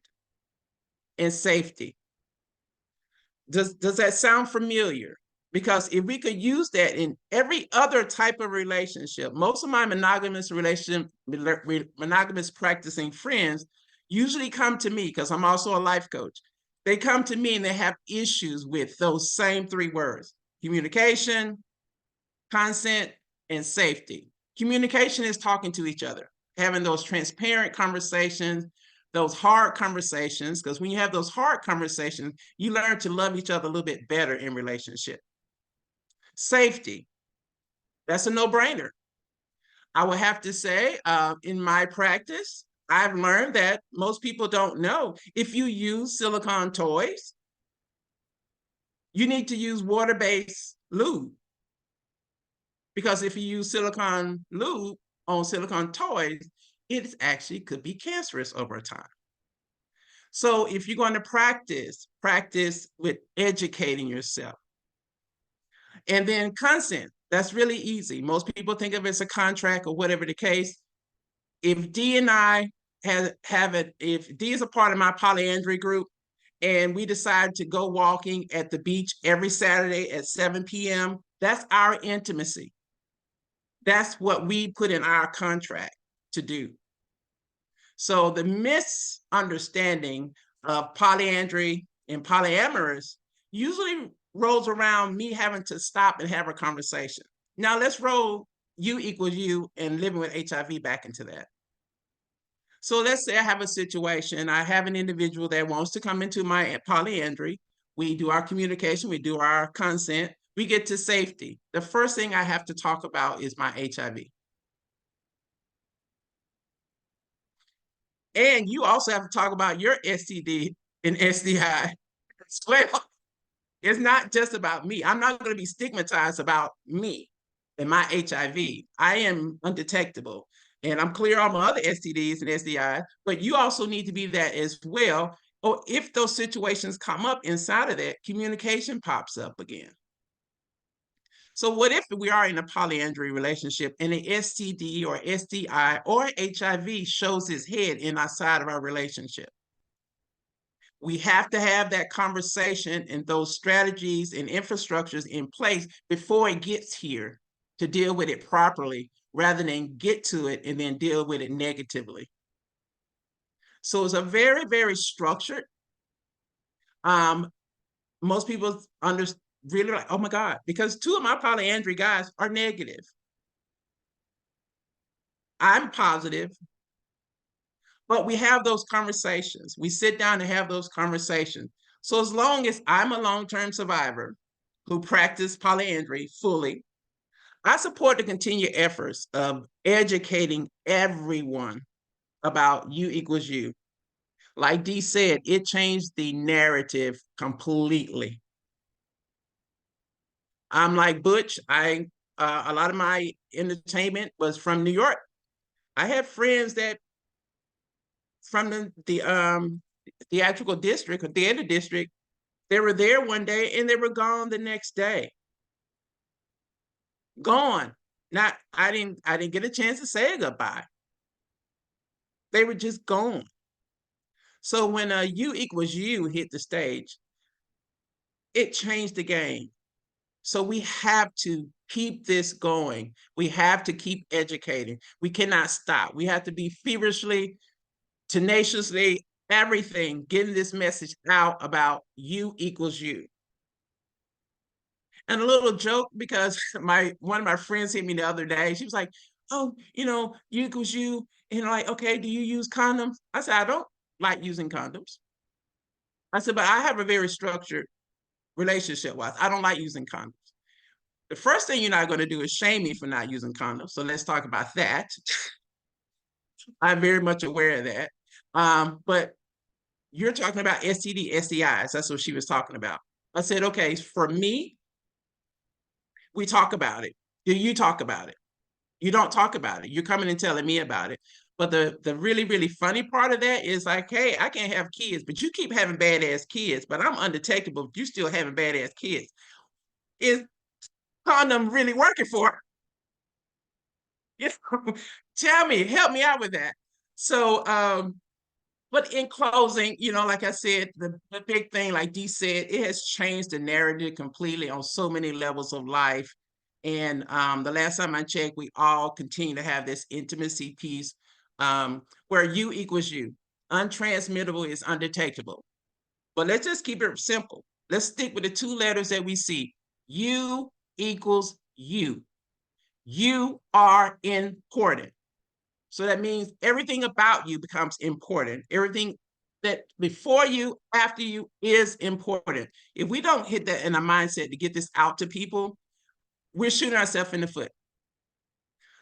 and safety. Does that sound familiar? Because if we could use that in every other type of relationship, most of my monogamous practicing friends usually come to me because I'm also a life coach. They come to me and they have issues with those same three words: communication, consent, and safety. Communication is talking to each other, having those transparent conversations, those hard conversations, because when you have those hard conversations, you learn to love each other a little bit better in relationship. Safety, that's a no-brainer. I would have to say, in my practice, I've learned that most people don't know. If you use silicone toys, you need to use water-based lube. Because if you use silicone lube on silicone toys, it actually could be cancerous over time. So if you're going to practice with educating yourself. And then consent, that's really easy. Most people think of it as a contract or whatever the case. If D and I have it, if D is a part of my polyandry group and we decide to go walking at the beach every Saturday at 7 p.m., that's our intimacy. That's what we put in our contract to do. So the misunderstanding of polyandry and polyamorous usually rolls around me having to stop and have a conversation. Now let's roll U equals U and living with HIV back into that. So let's say I have a situation, I have an individual that wants to come into my polyandry. We do our communication, we do our consent, we get to safety. The first thing I have to talk about is my HIV. And you also have to talk about your STD and STI as well. It's not just about me. I'm not going to be stigmatized about me and my HIV. I am undetectable. And I'm clear on my other STDs and STIs, but you also need to be that as well. Or if those situations come up inside of that, communication pops up again. So what if we are in a polyandry relationship and an STD or STI or HIV shows its head in our side of our relationship? We have to have that conversation and those strategies and infrastructures in place before it gets here to deal with it properly, rather than get to it and then deal with it negatively. So it's a very, very structured. Most people really like, oh my God, because two of my polyandry guys are negative. I'm positive, but we have those conversations. We sit down and have those conversations. So as long as I'm a long-term survivor who practice polyandry fully, I support the continued efforts of educating everyone about U equals U. Like Dee said, it changed the narrative completely. I'm like Butch. A lot of my entertainment was from New York. I had friends that from the theatrical district or theater district, they were there one day and they were gone the next day. Gone. I didn't get a chance to say goodbye. They were just gone. So when U equals U hit the stage, it changed the game. So we have to keep this going. We have to keep educating. We cannot stop. We have to be feverishly, tenaciously, everything, getting this message out about U equals U. And a little joke, because one of my friends hit me the other day. She was like, oh, U equals U. And like, okay, do you use condoms? I said, I don't like using condoms. I said, but I have a very structured relationship-wise. I don't like using condoms. The first thing you're not going to do is shame me for not using condoms. So let's talk about that. I'm very much aware of that. But you're talking about STD, STIs. That's what she was talking about. I said, okay, for me, we talk about it. Do you talk about it? You don't talk about it. You're coming and telling me about it. But the really, really funny part of that is like, hey, I can't have kids, but you keep having badass kids, but I'm undetectable, but you still having badass kids. Is condom really working for her? You know, tell me, help me out with that. So, but in closing, you know, like I said, the big thing, like Dee said, it has changed the narrative completely on so many levels of life. And the last time I checked, we all continue to have this intimacy piece where you equals you. Untransmittable is undetectable. But let's just keep it simple. Let's stick with the two letters that we see. You equals you. You are important. So that means everything about you becomes important. Everything that before you, after you is important. If we don't hit that in our mindset to get this out to people, we're shooting ourselves in the foot.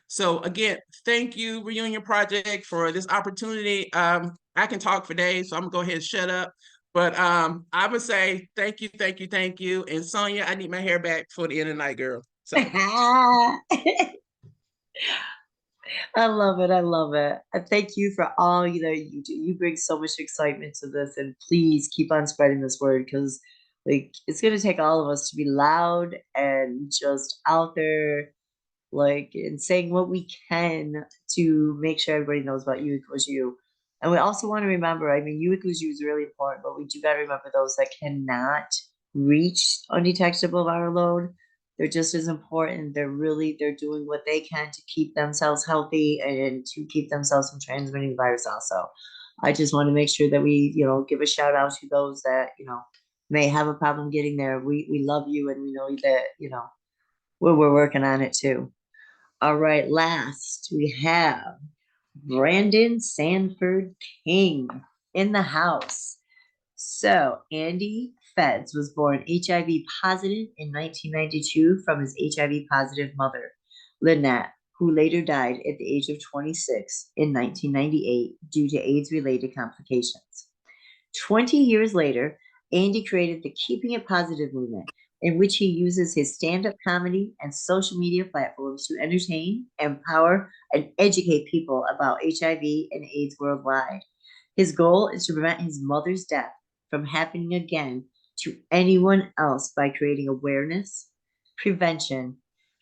So again, thank you, Reunion Project, for this opportunity. I can talk for days, so I'm gonna go ahead and shut up. But I would say thank you, thank you, thank you. And Sonia, I need my hair back for the end of the night, girl. So I love it. I love it. And thank you for all that you do. You bring so much excitement to this, and please keep on spreading this word, because like it's gonna take all of us to be loud and just out there, like, and saying what we can to make sure everybody knows about you equals you. And we also want to remember, I mean, you equals you is really important, but we do got to remember those that cannot reach undetectable viral load. They're just as important. They're doing what they can to keep themselves healthy and to keep themselves from transmitting the virus also. I just want to make sure that we, you know, give a shout out to those that, you know, may have a problem getting there. We love you, and we know that, you know, we're working on it too. All right, last we have Brandon Sanford King in the house. So Andy Feds was born HIV positive in 1992 from his HIV positive mother, Lynette, who later died at the age of 26 in 1998 due to AIDS-related complications. 20 years later, Andy created the Keeping It Positive movement, in which he uses his stand-up comedy and social media platforms to entertain, empower, and educate people about HIV and AIDS worldwide. His goal is to prevent his mother's death from happening again to anyone else by creating awareness, prevention,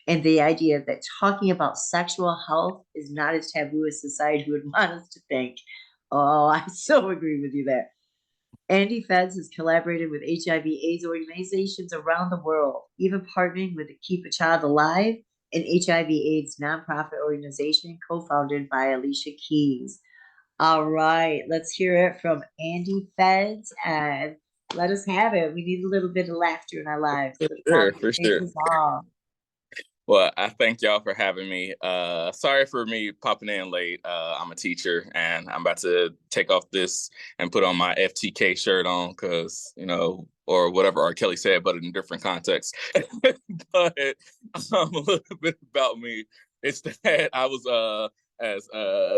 and the idea that talking about sexual health is not as taboo as society would want us to think. Oh, I so agree with you there. Andy Feds has collaborated with HIV/AIDS organizations around the world, even partnering with the Keep a Child Alive, an HIV/AIDS nonprofit organization co-founded by Alicia Keys. All right, let's hear it from Andy Feds, and let us have it. We need a little bit of laughter in our lives. For sure. Well, I thank y'all for having me. Sorry for me popping in late. I'm a teacher, and I'm about to take off this and put on my FTK shirt on because, you know, or whatever R. Kelly said, but in a different context. But a little bit about me. It's that I was, as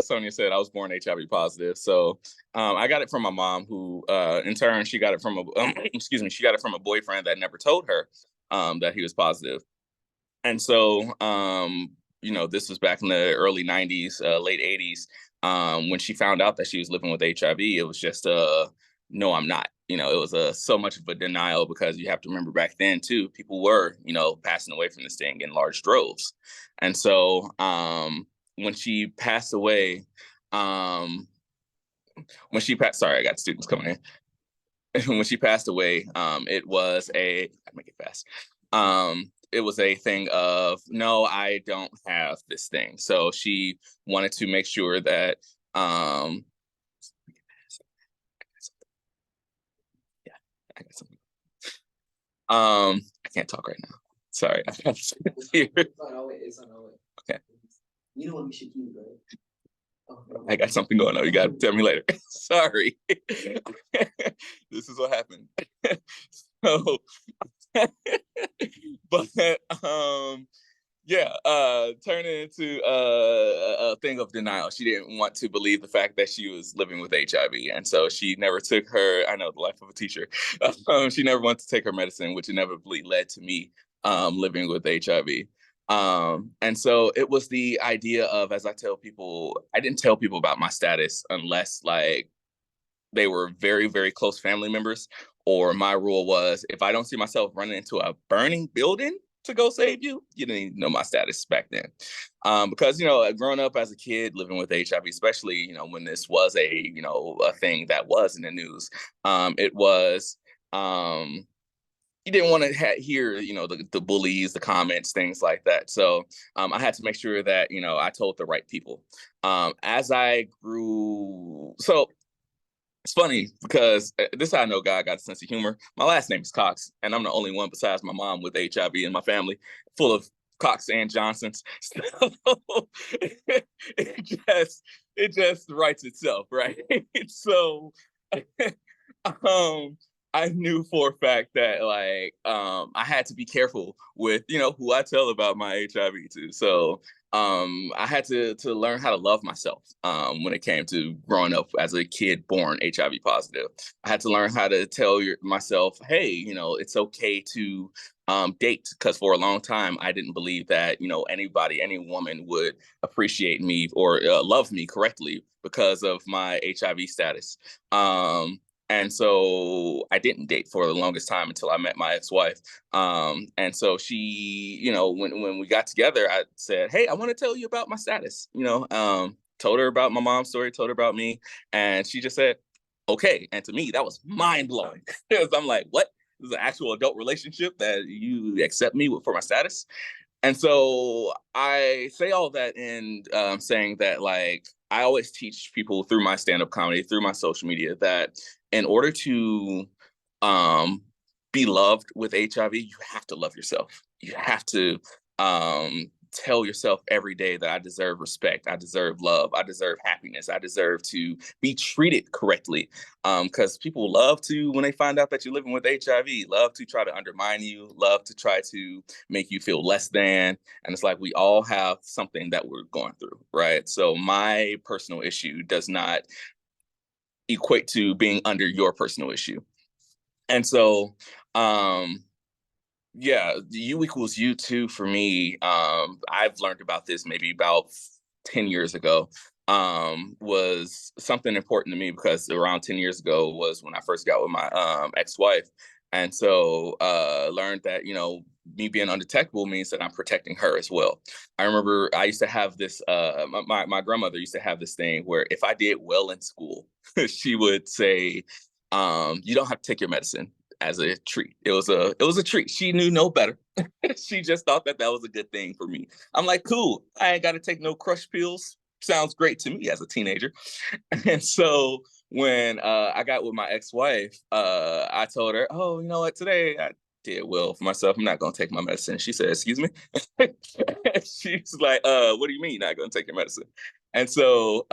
Sonia said, I was born HIV positive. So I got it from my mom, who in turn, she got it from she got it from a boyfriend that never told her that he was positive. And so, you know, this was back in the early 90s, late 80s. When she found out that she was living with HIV, it was just, no, I'm not. You know, it was so much of a denial, because you have to remember back then, too, people were, you know, passing away from this thing in large droves. And so when she passed away, sorry, I got students coming in. When she passed away, it was I make it fast. It was a thing of, no, I don't have this thing. So she wanted to make sure that, yeah, I got something. I can't talk right now. Sorry. It's on our way. Okay. You know what we should do, right? I got something going on. You got to tell me later. Sorry. This is what happened. So, but yeah, turned it into a thing of denial. She didn't want to believe the fact that she was living with HIV. And so she never took her, I know, the life of a teacher. She never wanted to take her medicine, which inevitably led to me living with HIV. And so it was the idea of, as I tell people, I didn't tell people about my status unless like they were very, very close family members, or my rule was, if I don't see myself running into a burning building to go save you, you didn't even know my status back then. Because, you know, growing up as a kid living with HIV, especially, you know, when this was a thing that was in the news, it was, you didn't want to hear, you know, the bullies, the comments, things like that. So I had to make sure that, you know, I told the right people. As I grew, so it's funny because this is how I know God got a sense of humor. My last name is Cox, and I'm the only one besides my mom with HIV in my family, full of Cox and Johnsons. So it just writes itself, right? So I knew for a fact that like I had to be careful with, you know, who I tell about my HIV to. So I had to learn how to love myself when it came to growing up as a kid born HIV positive. I had to learn how to tell myself, hey, you know, it's okay to date, because for a long time I didn't believe that, you know, any woman would appreciate me or love me correctly because of my HIV status. And so I didn't date for the longest time until I met my ex-wife. And so she, you know, when we got together, I said, hey, I want to tell you about my status, you know, told her about my mom's story, told her about me. And she just said, okay. And to me, that was mind blowing because I'm like, what? This is an actual adult relationship that you accept me for my status? And so I say all that in saying that, like, I always teach people through my stand-up comedy, through my social media, that in order to be loved with HIV, you have to love yourself. You have to tell yourself every day that I deserve respect, I deserve love, I deserve happiness, I deserve to be treated correctly. Because people love to, when they find out that you're living with HIV, love to try to undermine you, love to try to make you feel less than. And it's like, we all have something that we're going through, right? So my personal issue does not equate to being under your personal issue. And so, yeah, U equals U too for me. I've learned about this maybe about 10 years ago. Was something important to me because around 10 years ago was when I first got with my ex-wife. And so learned that, you know, me being undetectable means that I'm protecting her as well. I remember I used to have this, my grandmother used to have this thing where if I did well in school, she would say, you don't have to take your medicine as a treat. It was a treat. She knew no better. She just thought that was a good thing for me. I'm like, cool. I ain't got to take no crush pills. Sounds great to me as a teenager. And so when I got with my ex-wife, I told her, oh, you know what, today I did well for myself. I'm not going to take my medicine. She said, excuse me? She's like, what do you mean you're not going to take your medicine? And so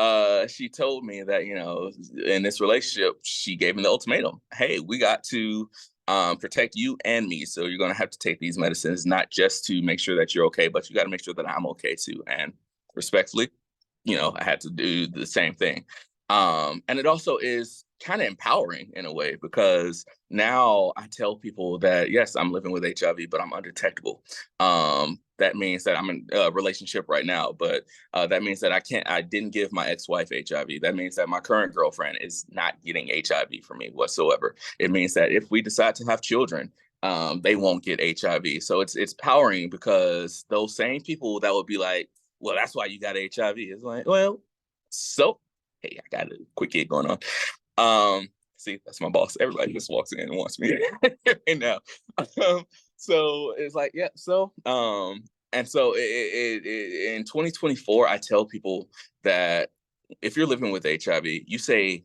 she told me that, you know, in this relationship, she gave me the ultimatum. Hey, we got to protect you and me. So you're going to have to take these medicines, not just to make sure that you're okay, but you got to make sure that I'm okay too. And respectfully, you know, I had to do the same thing. And it also is kind of empowering in a way, because now I tell people that, yes, I'm living with HIV, but I'm undetectable. That means that I'm in a relationship right now, but that means that I didn't give my ex-wife HIV. That means that my current girlfriend is not getting HIV from me whatsoever. It means that if we decide to have children, they won't get HIV. So it's powering, because those same people that would be like, well, that's why you got HIV. It's like, well, so, hey, I got a quick gig going on. See, that's my boss. Everybody just walks in and wants me right now. So it's like, yeah, so, and so in 2024, I tell people that if you're living with HIV, you say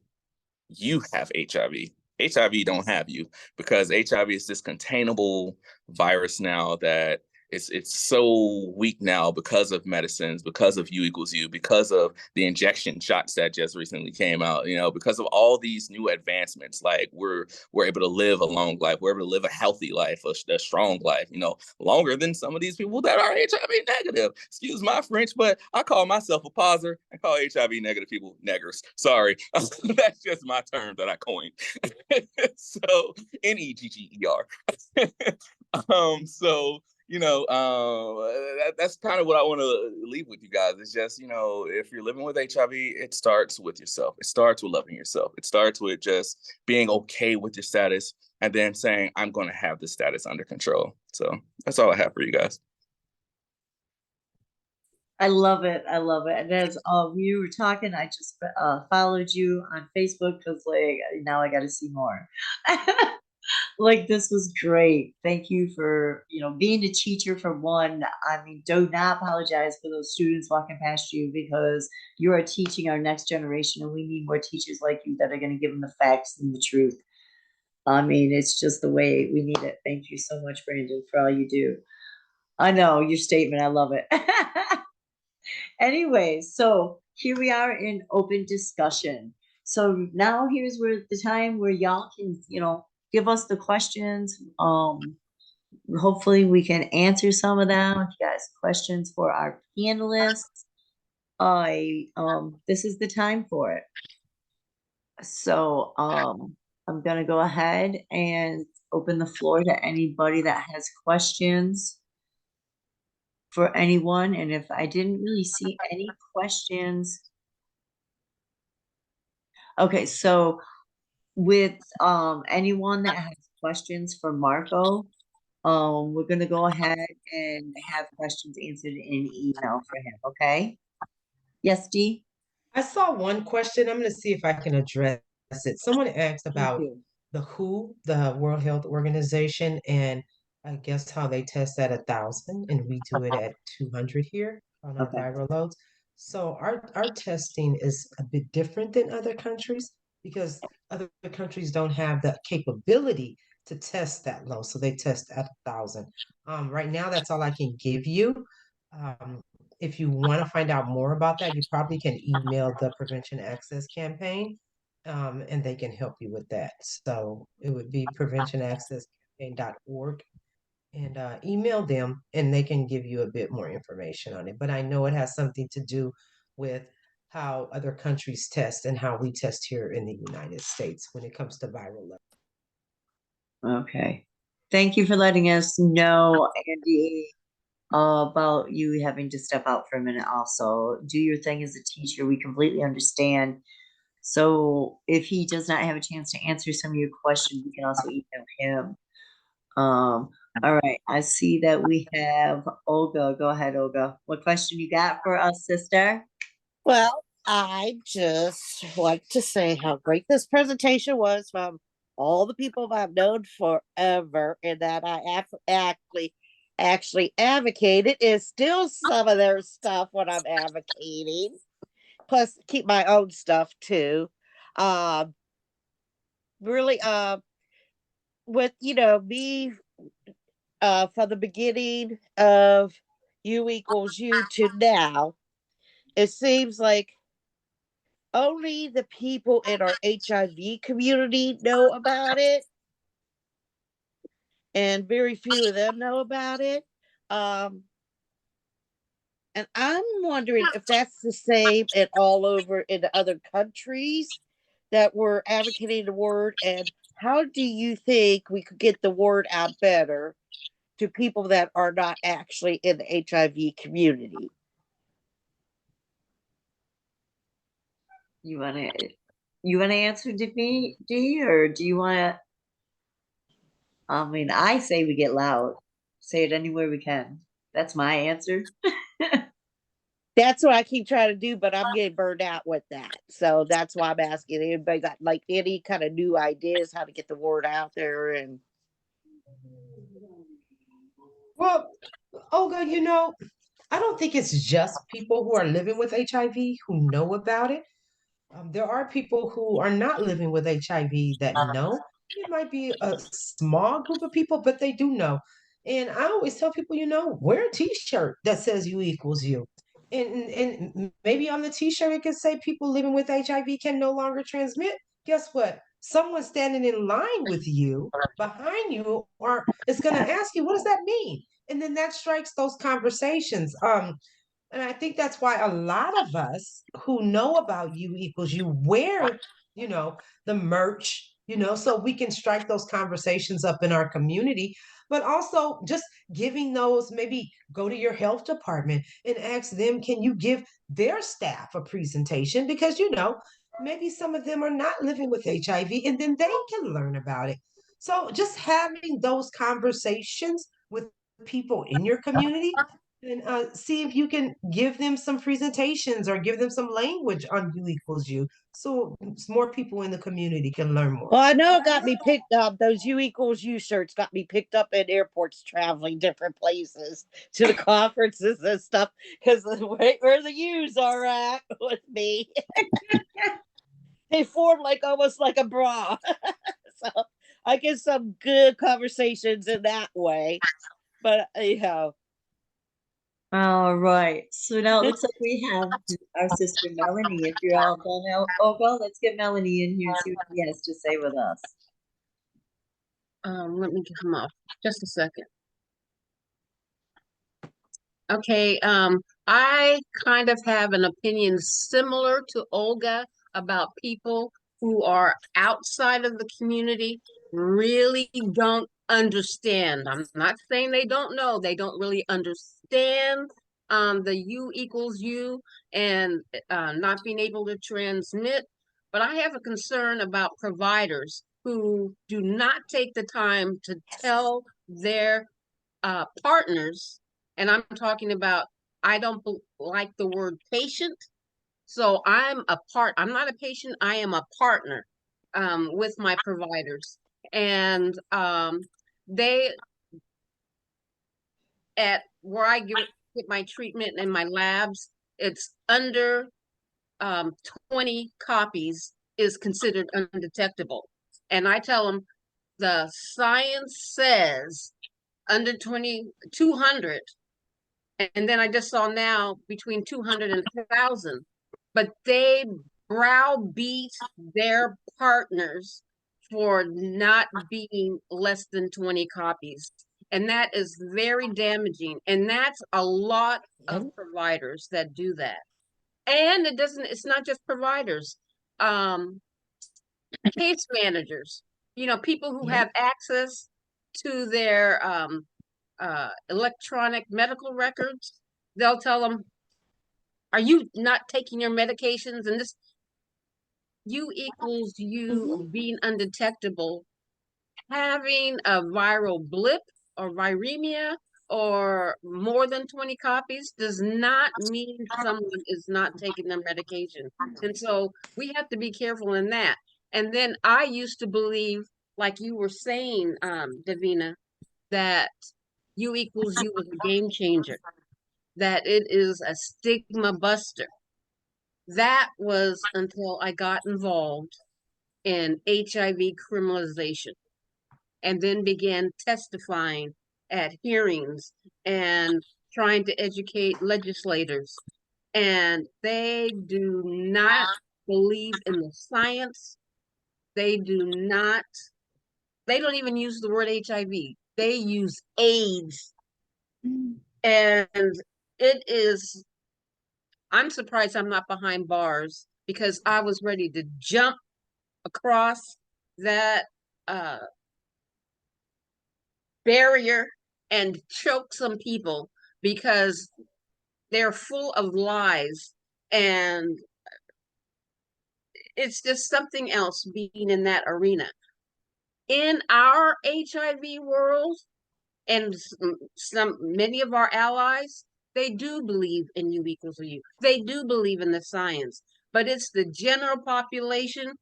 you have HIV. HIV don't have you, because HIV is this containable virus now that it's so weak now because of medicines, because of U=U, because of the injection shots that just recently came out, because of all these new advancements. Like we're able to live a long life, we're able to live a healthy life, a strong life, longer than some of these people that are HIV negative. Excuse my French, but I call myself a poser. I call HIV negative people neggers. Sorry. That's just my term that I coined. So NEGGER. So that's kind of what I want to leave with you guys. It's just, if you're living with HIV, it starts with yourself. It starts with loving yourself. It starts with just being okay with your status and then saying, I'm going to have this status under control. So that's all I have for you guys. I love it. I love it. And as we were talking, I just followed you on Facebook because now I got to see more. This was great. Thank you for, being a teacher for one. I mean, do not apologize for those students walking past you because you are teaching our next generation and we need more teachers like you that are going to give them the facts and the truth. I mean, it's just the way we need it. Thank you so much, Brandon, for all you do. I know your statement. I love it. Anyway, so here we are in open discussion. So now here's where the time where y'all can, give us the questions. Hopefully we can answer some of them. If you guys have questions for our panelists, this is the time for it. So I'm gonna go ahead and open the floor to anybody that has questions for anyone. And if I didn't really see any questions. Okay, so with anyone that has questions for Marco, we're gonna go ahead and have questions answered in email for him, okay? Yes, Dee? I saw one question. I'm going to see if I can address it. Someone asked about you. the WHO, the World Health Organization, and I guess how they test at 1,000 and we do it at 200 here on our Okay. viral loads. So our testing is a bit different than other countries because other countries don't have the capability to test that low. So they test at 1,000. Right now, that's all I can give you. If you want to find out more about that, you probably can email the Prevention Access Campaign, and they can help you with that. So it would be preventionaccesscampaign.org, and email them, and they can give you a bit more information on it. But I know it has something to do with how other countries test and how we test here in the United States when it comes to viral load. Okay. Thank you for letting us know, Andy, about you having to step out for a minute also. Do your thing as a teacher. We completely understand. So if he does not have a chance to answer some of your questions, you can also email him. All right. I see that we have Olga. Go ahead, Olga. What question you got for us, sister? Well, I just want to say how great this presentation was from all the people I've known forever, and that I actually advocated is still some of their stuff when I'm advocating. Plus, keep my own stuff too. Really, with me, from the beginning of U=U to now, it seems like only the people in our HIV community know about it, and very few of them know about it. And I'm wondering if that's the same and all over in the other countries that we're advocating the word. And how do you think we could get the word out better to people that are not actually in the HIV community? You want to answer me, Dee, or do you want to? I mean, I say we get loud. Say it anywhere we can. That's my answer. That's what I keep trying to do, but I'm getting burned out with that. So that's why I'm asking. Anybody got any kind of new ideas how to get the word out there? And Well, Olga, I don't think it's just people who are living with HIV who know about it. There are people who are not living with HIV that know. It might be a small group of people, but they do know. And I always tell people, wear a t-shirt that says you equals you. And maybe on the t-shirt it can say people living with HIV can no longer transmit. Guess what? Someone standing in line with you, behind you, or is going to ask you, what does that mean? And then that strikes those conversations. And I think that's why a lot of us who know about U equals you wear, you know, the merch, so we can strike those conversations up in our community. But also just giving those, maybe go to your health department and ask them, can you give their staff a presentation? Because, maybe some of them are not living with HIV and then they can learn about it. So just having those conversations with people in your community and see if you can give them some presentations or give them some language on U equals U, so more people in the community can learn more. Well, I know it got me picked up. Those U equals U shirts got me picked up at airports traveling different places to the conferences and stuff because where the U's are at with me. They form almost like a bra. So I get some good conversations in that way. But All right. So now it looks like we have our sister Melanie. If you're all done now, well, let's get Melanie in here and see what she has to say with us. Let me come off just a second. Okay, I kind of have an opinion similar to Olga about people who are outside of the community really don't understand. I'm not saying they don't know, they don't really understand the U equals U and not being able to transmit. But I have a concern about providers who do not take the time to tell their partners, and I'm talking about, I don't like the word patient. So I'm not a patient, I am a partner with my providers. And they, at where I get my treatment and my labs, it's under 20 copies is considered undetectable. And I tell them the science says under 200, and then I just saw now between 200 and 1,000, but they browbeat their partners for not being less than 20 copies. And that is very damaging. And that's a lot of providers that do that. And it's not just providers, case managers, people who have access to their electronic medical records. They'll tell them, are you not taking your medications? And this U equals U being undetectable, having a viral blip or viremia or more than 20 copies does not mean someone is not taking their medication. And so we have to be careful in that. And then I used to believe, like you were saying, Davina, that U equals U was a game changer, that it is a stigma buster. That was until I got involved in HIV criminalization and then began testifying at hearings and trying to educate legislators. And they do not believe in the science. They don't even use the word HIV. They use AIDS. And I'm surprised I'm not behind bars because I was ready to jump across that barrier and choke some people because they're full of lies. And it's just something else being in that arena. In our HIV world, and many of our allies, they do believe in U equals U. They do believe in the science, but it's the general population.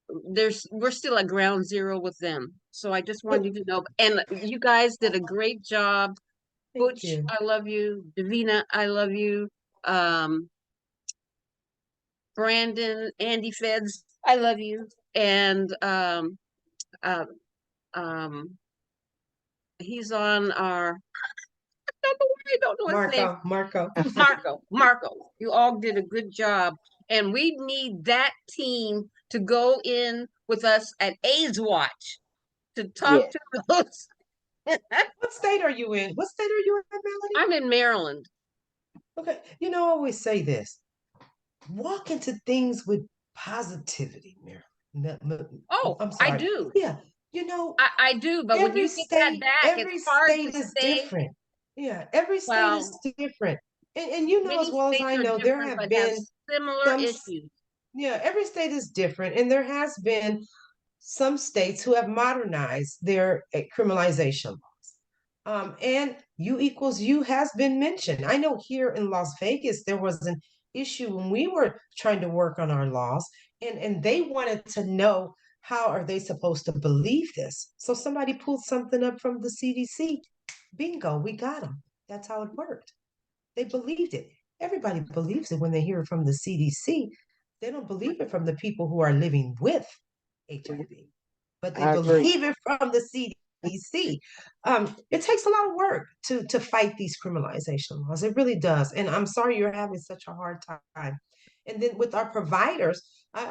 We're still at ground zero with them. So I just wanted you to know, and you guys did a great job. Butch, I love you. Davina, I love you. Brandon, Andy Feds, I love you. And he's on our, I don't know his name. Marco. You all did a good job. And we need that team to go in with us at AIDS Watch to talk to those. What state are you in? What state are you in, Melanie? I'm in Maryland. Okay, you know, I always say this. Walk into things with positivity, Marilyn. Oh, I'm sorry. I do. Yeah, you know, I do, but when you get that back, every it's hard state to is stay. different. Yeah, every state Well, is different. And you know as many well as states I are know, there different, have but been similar some, issues. yeah, every state is different. And there has been some states who have modernized their criminalization laws. And U equals U has been mentioned. I know here in Las Vegas, there was an issue when we were trying to work on our laws, and they wanted to know how are they supposed to believe this. So somebody pulled something up from the CDC. Bingo, we got them. That's how it worked. They believed it. Everybody believes it when they hear it from the CDC. They don't believe it from the people who are living with HIV, but they believe it from the CDC. It takes a lot of work to fight these criminalization laws. It really does. And I'm sorry you're having such a hard time. And then with our providers, I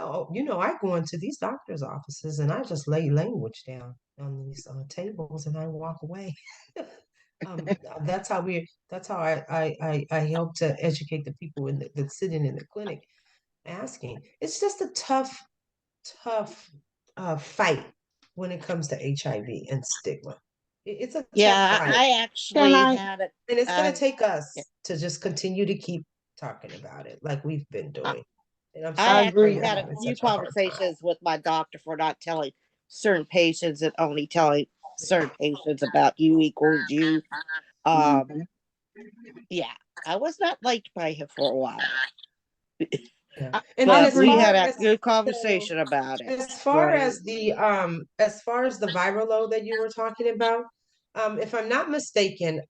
go into these doctors' offices and I just lay language down on these tables and I walk away. That's how I help to educate the people that's sitting in the clinic asking. It's just a tough fight when it comes to HIV and stigma. It's a tough fight. I actually had it. And it's going to take us to just continue to keep talking about it like we've been doing. And I'm I sorry actually had a having few such a hard time. conversations with my doctor for not telling certain patients and only telling certain patients about U equals U. Yeah, I was not liked by him for a while. Yeah. But we had a good conversation about it. As far as the viral load that you were talking about, if I'm not mistaken,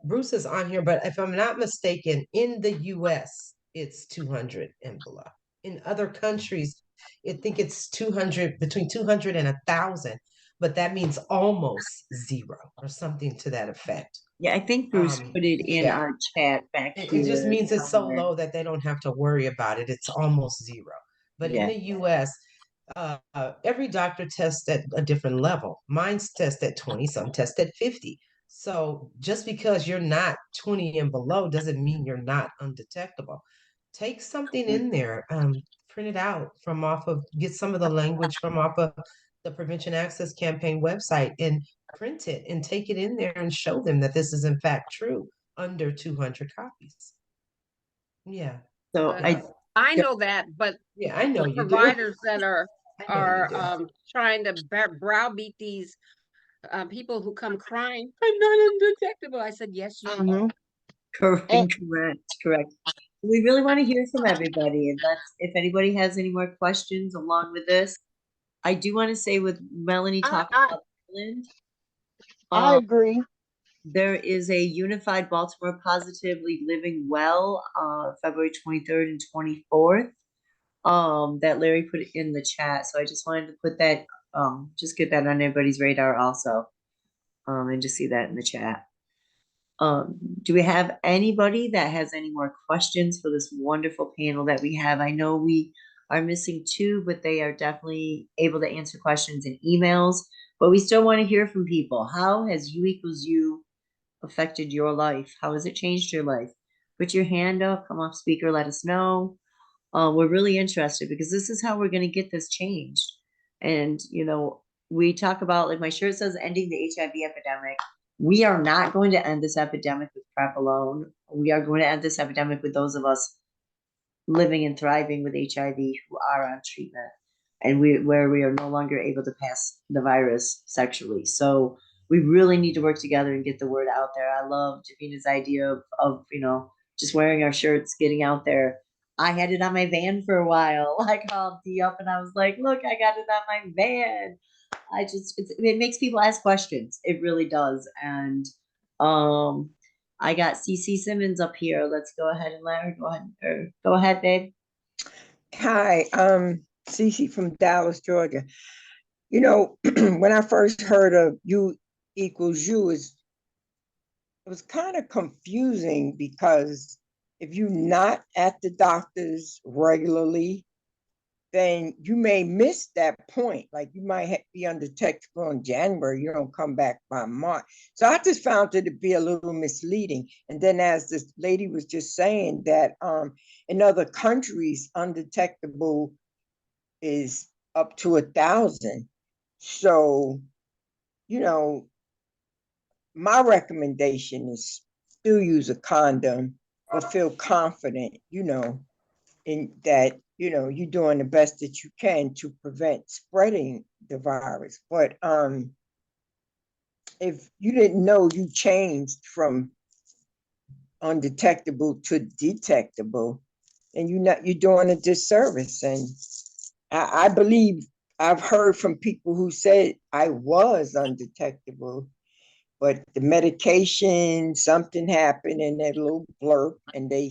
Bruce is on here, but if I'm not mistaken, in the US, it's 200 and below. In other countries, I think it's 200, between 200 and 1,000, but that means almost zero or something to that effect. Yeah, I think Bruce put it in our chat back here. It just means it's so low that they don't have to worry about it. It's almost zero. But in the US, every doctor tests at a different level. Mine's test at 20, some test at 50. So just because you're not 20 and below doesn't mean you're not undetectable. Take something in there, print it out get some of the language from off of the Prevention Access Campaign website and print it and take it in there and show them that this is in fact true under 200 copies. Yeah. So I know that, but yeah, I know the you providers do. that are trying to browbeat these people who come crying, I'm not undetectable. I said, yes, you are. Correct. We really want to hear from everybody. And if anybody has any more questions along with this, I do want to say with Melanie talking about Ireland, I agree. There is a Unified Baltimore Positively Living Well, February 23rd and 24th, that Larry put in the chat. So I just wanted to put that, just get that on everybody's radar also, and just see that in the chat. Do we have anybody that has any more questions for this wonderful panel that we have? I know we are missing two, but they are definitely able to answer questions in emails, but we still want to hear from people. How has U equals U affected your life? How has it changed your life? Put your hand up, come off speaker, let us know. We're really interested because this is how we're going to get this changed. And, we talk about, like my shirt says, ending the HIV epidemic. We are not going to end this epidemic with PrEP alone. We are going to end this epidemic with those of us living and thriving with HIV who are on treatment and where we are no longer able to pass the virus sexually. So we really need to work together and get the word out there. I love Davina's idea of just wearing our shirts, getting out there. I had it on my van for a while. I called Dee up and I was like, look, I got it on my van. It makes people ask questions. It really does. And I got CC Simmons up here. Let's go ahead and let her go ahead, babe. Hi, CC from Dallas, Georgia. When I first heard of U equals U is, it was kind of confusing because if you're not at the doctor's regularly, then you may miss that point. Like you might be undetectable in January, you don't come back by March. So I just found it to be a little misleading. And then as this lady was just saying that in other countries, undetectable is up to 1,000. So, you know, my recommendation is still use a condom, but feel confident, in that, you're doing the best that you can to prevent spreading the virus. But if you didn't know, you changed from undetectable to detectable, and you're doing a disservice. And I believe I've heard from people who said I was undetectable, but the medication, something happened in that little blurb, and they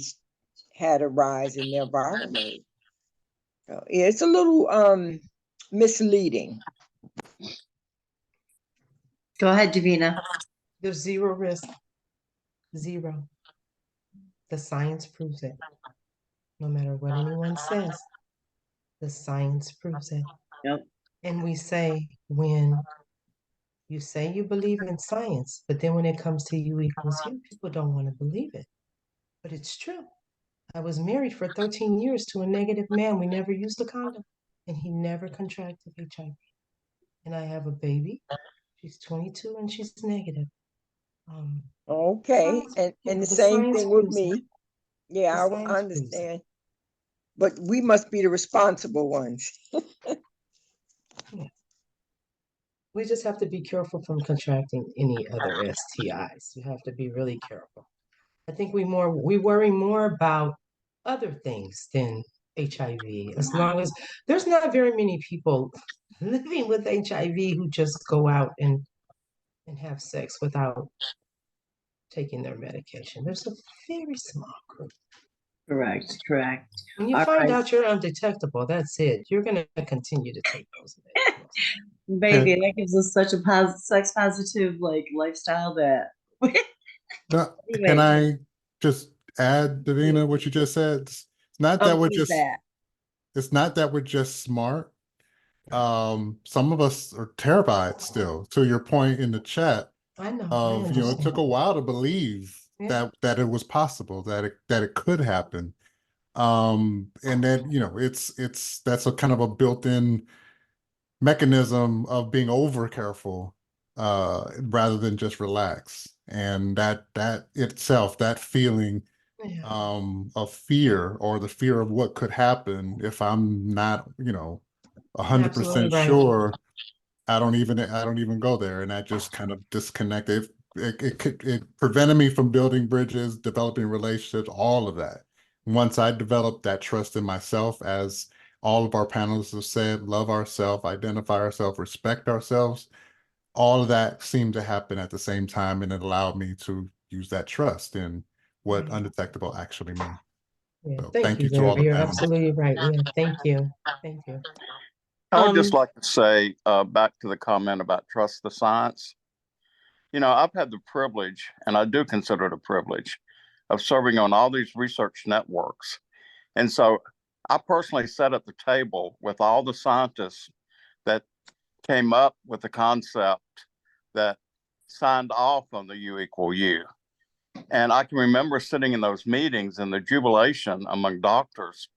had a rise in their viral load. So yeah, it's a little misleading. Go ahead, Davina. There's zero risk. Zero. The science proves it. No matter what anyone says, the science proves it. Yep. And we say, when you say you believe in science, but then when it comes to U equals U, people don't want to believe it. But it's true. I was married for 13 years to a negative man. We never used a condom, and he never contracted HIV. And I have a baby. She's 22 and she's negative. Okay, Science, and the the same science thing with proves it. me. Yeah, The I science proves it. understand. But we must be the responsible ones. Yeah. We just have to be careful from contracting any other STIs. You have to be really careful. I think we worry more about other things than HIV. As long as there's not very many people living with HIV who just go out and have sex without taking their medication. There's a very small group. Correct, correct. When you All find right. out you're undetectable, that's it. You're going to continue to take those medications. Baby, that gives us such a sex positive lifestyle that No, anyway. can I just add, Davina, what you just said? It's not that we're just, it's not that we're just smart. Some of us are terrified still, to your point in the chat. I know. Of, it took a while to believe that it was possible, that it could happen. And then, that's a kind of a built-in mechanism of being over careful, rather than just relax. And that itself, that feeling of fear, or the fear of what could happen if I'm not, 100% sure, I don't even go there. And that just kind of disconnected. It prevented me from building bridges, developing relationships, all of that. Once I developed that trust in myself, as all of our panelists have said, love ourselves, identify ourselves, respect ourselves, all of that seemed to happen at the same time. And it allowed me to use that trust in what undetectable actually means. Yeah, So thank you, to all the You're panelists. absolutely right. Yeah, thank you. Thank you. I would just like to say, back to the comment about trust the science. I've had the privilege, and I do consider it a privilege, of serving on all these research networks. And so I personally sat at the table with all the scientists that came up with the concept that signed off on the U equal U. And I can remember sitting in those meetings and the jubilation among doctors.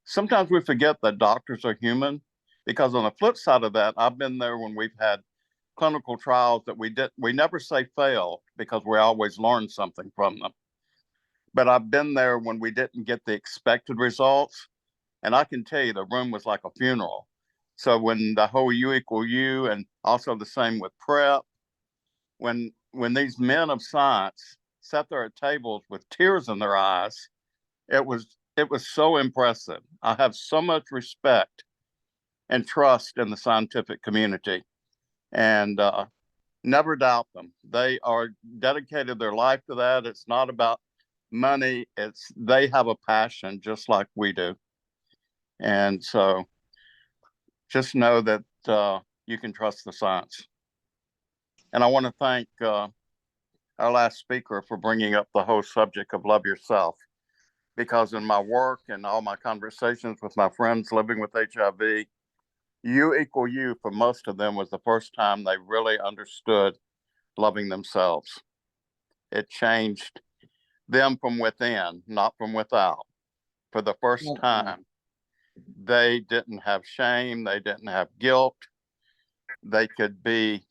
Sometimes we forget that doctors are human, because on the flip side of that, I've been there when we've had clinical trials that we never say fail, because we always learn something from them. But I've been there when we didn't get the expected results. And I can tell you the room was like a funeral. So when the whole U equal U, and also the same with PrEP, when these men of science sat there at tables with tears in their eyes, it was so impressive. I have so much respect and trust in the scientific community, and never doubt them. They are dedicated their life to that. It's not about money. They have a passion just like we do. And so just know that you can trust the science. And I want to thank our last speaker for bringing up the whole subject of love yourself, because in my work and all my conversations with my friends living with HIV, you equal you for most of them was the first time they really understood loving themselves. It changed them from within, not from without. For the first time, they didn't have shame, they didn't have guilt. They could be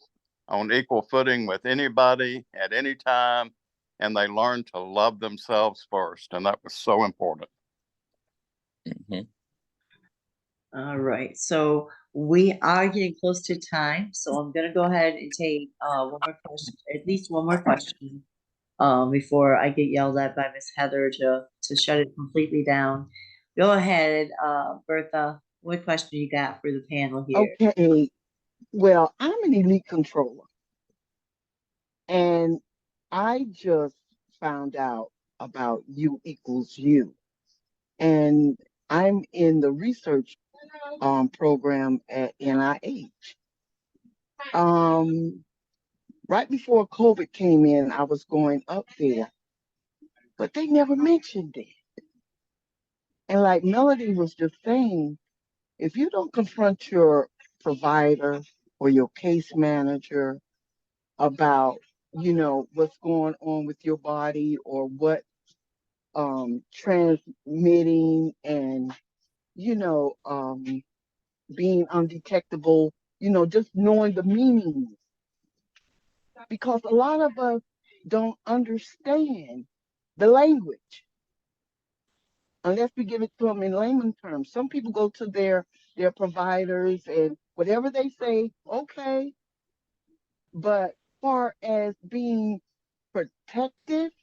on equal footing with anybody at any time, and they learned to love themselves first. And that was so important. Mhm. All right, so we are getting close to time, so I'm gonna go ahead and take one more question, at least one more question, before I get yelled at by Miss Heather to shut it completely down. Go ahead, Bertha. What question you got for the panel here? Okay, well, I'm an elite controller, and I just found out about U equals U, and I'm in the research program at NIH. Right before COVID came in, I was going up there, but they never mentioned it. And like Melody was just saying, if you don't confront your provider or your case manager about, what's going on with your body or what transmitting and, being undetectable, just knowing the meanings. Because a lot of us don't understand the language unless we give it to them in layman terms. Some people go to their providers and whatever they say, okay. But far as being protective,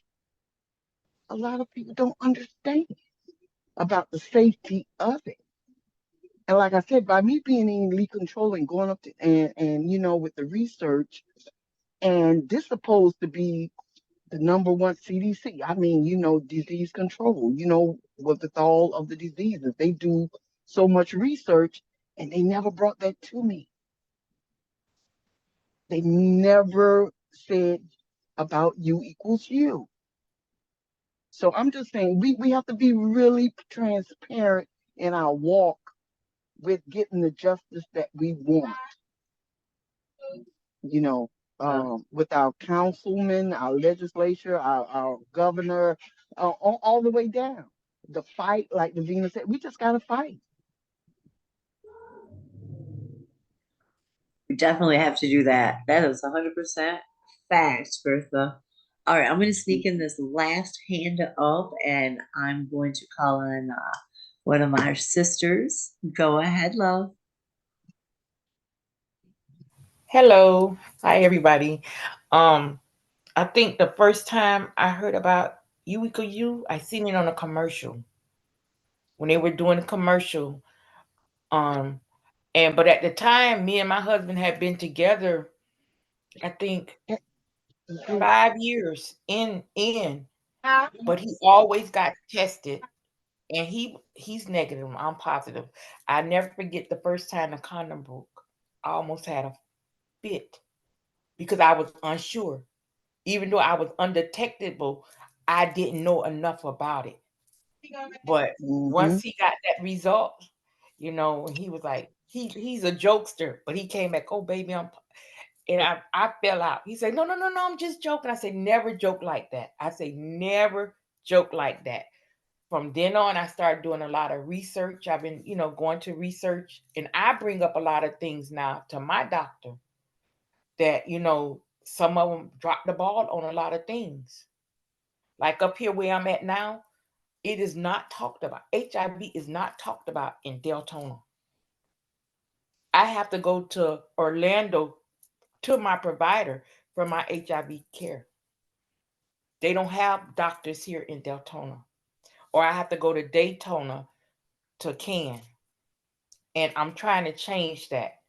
a lot of people don't understand about the safety of it. And like I said, by me being in elite control and going up to and with the research, and this supposed to be the number one CDC. I mean, disease control, with all of the diseases. They do so much research and they never brought that to me. They never said about U equals U. So I'm just saying we have to be really transparent in our walk with getting the justice that we want. With our councilmen, our legislature, our governor, all the way down. The fight, like Davina said, we just gotta fight. We definitely have to do that. That is 100% facts, Bertha. All right, I'm going to sneak in this last hand up, and I'm going to call on one of our sisters. Go ahead, love. Hello. Hi, everybody. I think the first time I heard about U equal U, I seen it on a commercial when they were doing a commercial. But at the time, me and my husband had been together, I think 5 years in, but he always got tested, and he's negative. I'm positive. I never forget the first time the condom broke. I almost had a fit because I was unsure. Even though I was undetectable, I didn't know enough about it. But once he got that result, he was like, he's a jokester, but he came back, oh baby, and I fell out. He said, no, I'm just joking. I said, never joke like that. I say, never joke like that. From then on, I started doing a lot of research. I've been, going to research, and I bring up a lot of things now to my doctor that, some of them dropped the ball on a lot of things. Like up here where I'm at now, it is not talked about. HIV is not talked about in Deltona. I have to go to Orlando to my provider for my HIV care. They don't have doctors here in Deltona. Or I have to go to Daytona to Can. And I'm trying to change that,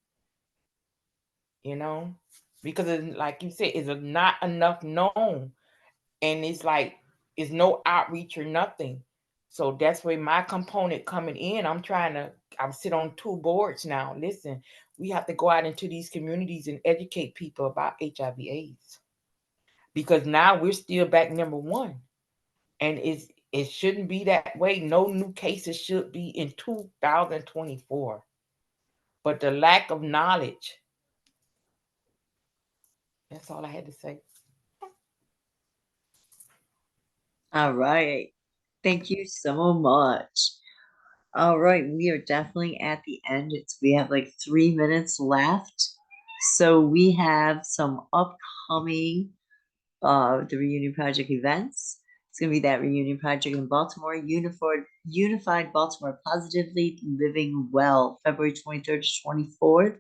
because like you said, it's not enough known. And it's like, it's no outreach or nothing. So that's where my component coming in. I'm trying to I sit on 2 boards now. Listen, we have to go out into these communities and educate people about HIV/AIDS, because now we're still back number 1, and it shouldn't be that way. No new cases should be in 2024, but the lack of knowledge. That's all I had to say. All right. Thank you so much. All right, we are definitely at the end. We have like 3 minutes left. So we have some upcoming the Reunion Project events. It's gonna be that Reunion Project in Baltimore, Unified Baltimore Positively Living Well, February 23rd to 24th.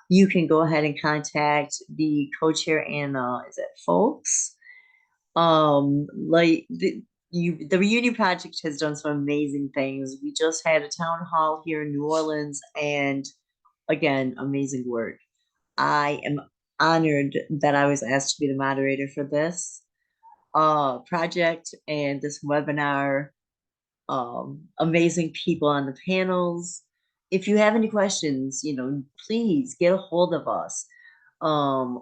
You can go ahead and contact the co-chair and is it folks? Like the Reunion Project has done some amazing things. We just had a town hall here in New Orleans, and again, amazing work. I am honored that I was asked to be the moderator for this project and this webinar. Amazing people on the panels. If you have any questions, please get a hold of us.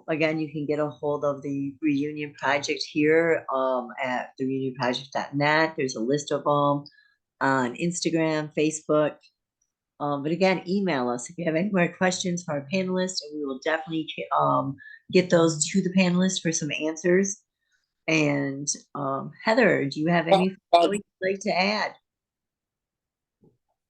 Again, you can get a hold of the Reunion Project here at thereunionproject.net. There's a list of them on Instagram, Facebook. But again, email us if you have any more questions for our panelists, and we will definitely get those to the panelists for some answers. And Heather, do you have anything you'd like to add?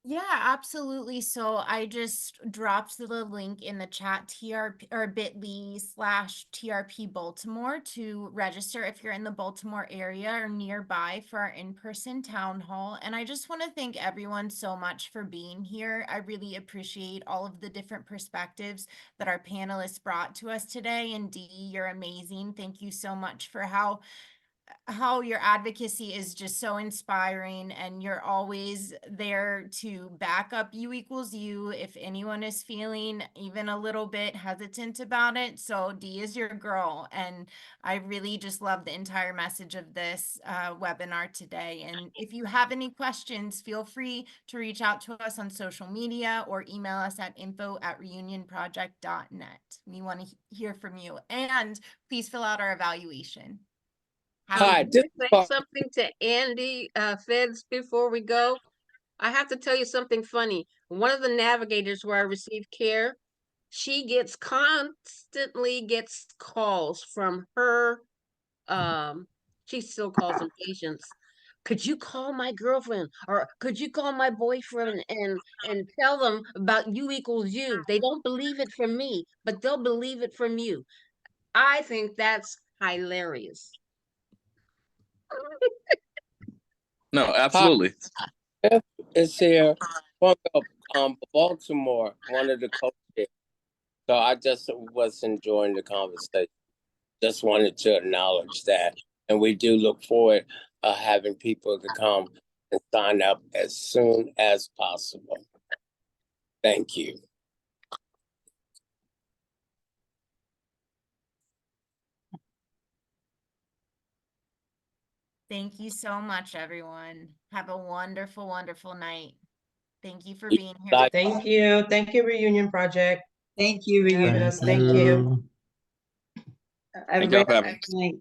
Yeah, absolutely. So I just dropped the link in the chat, TRP or bit.ly/TRP Baltimore, to register if you're in the Baltimore area or nearby for our in-person town hall. And I just want to thank everyone so much for being here. I really appreciate all of the different perspectives that our panelists brought to us today. And Dee, you're amazing. Thank you so much for how your advocacy is just so inspiring, and you're always there to back up U=U if anyone is feeling even a little bit hesitant about it. So Dee is your girl, and I really just love the entire message of this webinar today. And if you have any questions, feel free to reach out to us on social media or email us at info@reunionproject.net. We want to hear from you, and please fill out our evaluation. Can I say something to Andy Feds before we go? I have to tell you something funny. One of the navigators where I receive care, she constantly gets calls from her, she still calls them patients. Could you call my girlfriend, or could you call my boyfriend and tell them about U=U? They don't believe it from me, but they'll believe it from you. I think that's hilarious. No, absolutely. It's here from Baltimore, one of the coaches. So I just was enjoying the conversation. Just wanted to acknowledge that. And we do look forward having people to come and sign up as soon as possible. Thank you. Thank you so much, everyone. Have a wonderful, wonderful night. Thank you for being here. Thank you. Thank you, Reunion Project. Thank you, Reunion. Thank you. Everybody, have a good night.